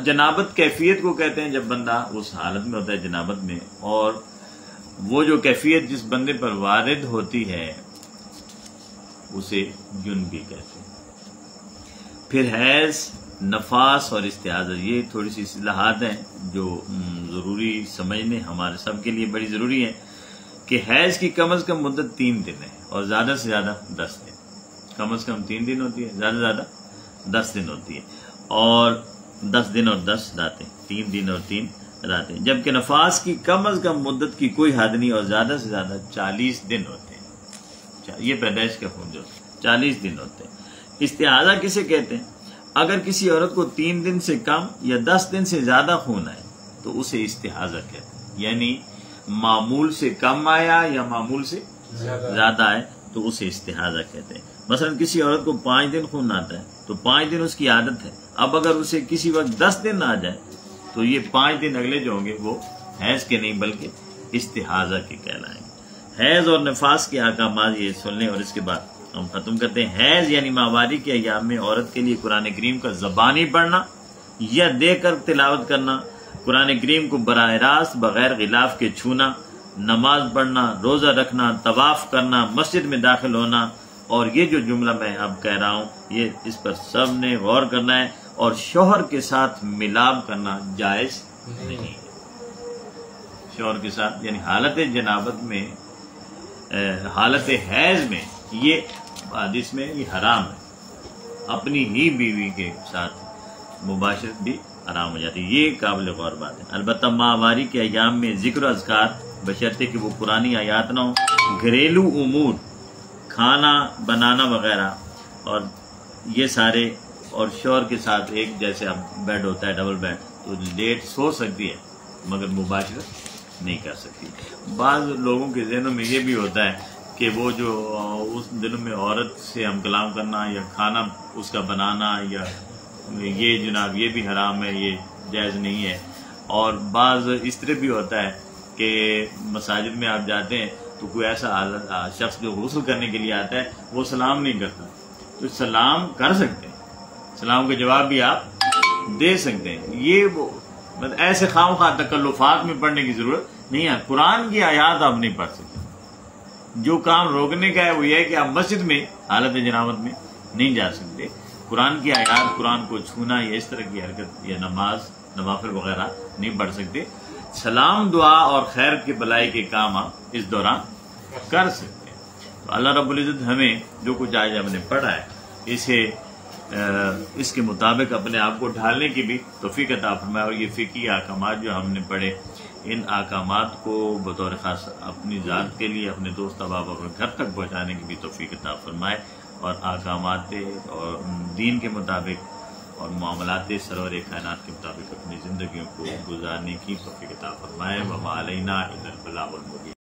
جنابت کیفیت کو کہتے ہیں جب بندہ اس حالت میں ہوتا ہے جنابت میں، اور وہ جو کیفیت جس بندے پر وارد ہوتی ہے اسے جنبی کہتے ہیں۔ پھر حیض، نفاس اور استحاضہ، یہ تھوڑی سی اصطلاحات ہیں جو ضروری سمجھنے ہمارے سب کے لیے بڑی ضروری ہے کہ حیض کی کم از کم مدت 3 دن ہے اور زیادہ سے زیادہ 10 دن، کم از کم 3 دن ہوتی ہے، زیادہ سے زیادہ 10 دن ہوتی ہے، اور 10 دن اور 10 راتیں، 3 دن اور 3 راتیں، جبکہ نفاس کی کم از کم مدت کی کوئی حد نہیں اور زیادہ سے زیادہ 40 دن ہوتے ہیں، یہ پیدائش کا خون جو 40 دن ہوتے ہیں۔ استحاضہ کسے کہتے ہیں؟ اگر کسی عورت کو 3 دن سے کم یا 10 دن سے زیادہ خون آئے تو اسے استحاضہ کہتے ہیں، یعنی معمول سے کم آیا یا معمول سے زیادہ آئے تو اسے استحاضہ کہتے ہیں۔ مثلا کسی عورت کو 5 دن خون آتا ہے تو 5 دن اس کی عادت ہے، اب اگر اسے کسی وقت 10 دن آ جائے تو یہ 5 دن اگلے جو ہوں گے وہ حیض کے نہیں بلکہ استحاضہ کے کہلائیں گے۔ حیض اور نفاس کے احکامات یہ سن لیں اور اس کے بعد ہم ختم کرتے ہیں۔ حیض یعنی ماہواری کے ایام میں عورت کے لیے قرآن کریم کا زبانی پڑھنا یا دیکھ کر تلاوت کرنا، قرآن کریم کو براہ راست بغیر غلاف کے چھونا، نماز پڑھنا، روزہ رکھنا، طواف کرنا، مسجد میں داخل ہونا، اور یہ جو جملہ میں اب کہہ رہا ہوں یہ اس پر سب نے غور کرنا ہے، اور شوہر کے ساتھ ملاب کرنا جائز نہیں ہے۔ شوہر کے ساتھ یعنی حالت جنابت میں، حالت حیض میں یہ حدیث میں یہ حرام ہے، اپنی ہی بیوی کے ساتھ مباشرت بھی حرام ہو جاتی ہے، یہ قابل غور بات ہے۔ البتہ ماہواری کے ایام میں ذکر و اذکار بشرطے کہ وہ پرانی آیات نہ ہوں، گھریلو امور، کھانا بنانا وغیرہ، اور یہ سارے، اور شوہر کے ساتھ ایک جیسے اب بیڈ ہوتا ہے ڈبل بیڈ تو لیٹ سو سکتی ہے مگر مباشرت نہیں کر سکتی۔ بعض لوگوں کے ذہنوں میں یہ بھی ہوتا ہے کہ وہ جو اس دنوں میں عورت سے ہم کلام کرنا یا کھانا اس کا بنانا یا یہ جناب یہ بھی حرام ہے، یہ جائز نہیں ہے۔ اور بعض اس طرح بھی ہوتا ہے کہ مساجد میں آپ جاتے ہیں تو کوئی ایسا شخص جو غسل کرنے کے لیے آتا ہے وہ سلام نہیں کرتا، تو سلام کر سکتے ہیں، سلام کا جواب بھی آپ دے سکتے ہیں. یہ ایسے خواہ خواہ تکلفات میں پڑھنے کی ضرورت نہیں ہے. قرآن کی آیات آپ نہیں پڑھ سکتے. جو کام روکنے کا ہے وہ یہ ہے کہ آپ مسجد میں حالت جنابت میں نہیں جا سکتے. قرآن کی آیات، قرآن کو چھونا یا اس طرح کی حرکت یا نماز نوافل وغیرہ نہیں پڑھ سکتے. سلام، دعا اور خیر کے بلائی کے کام آپ اس دوران کر سکتے ہیں. تو اللہ رب العزت ہمیں جو کچھ آج ہم نے پڑھا ہے اس کے مطابق اپنے آپ کو ڈھالنے کی بھی توفیق عطا فرمائے، اور یہ فقہی احکامات جو ہم نے پڑھے ان احکامات کو بطور خاص اپنی ذات کے لیے، اپنے دوست احباب اپنے گھر تک پہنچانے کی بھی توفیق عطا فرمائے، اور احکامات اور دین کے مطابق اور معاملات سرور کائنات کے مطابق اپنی زندگیوں کو گزارنے کی توفیق عطا فرمائے. وما علینا الا البلاغ المبین.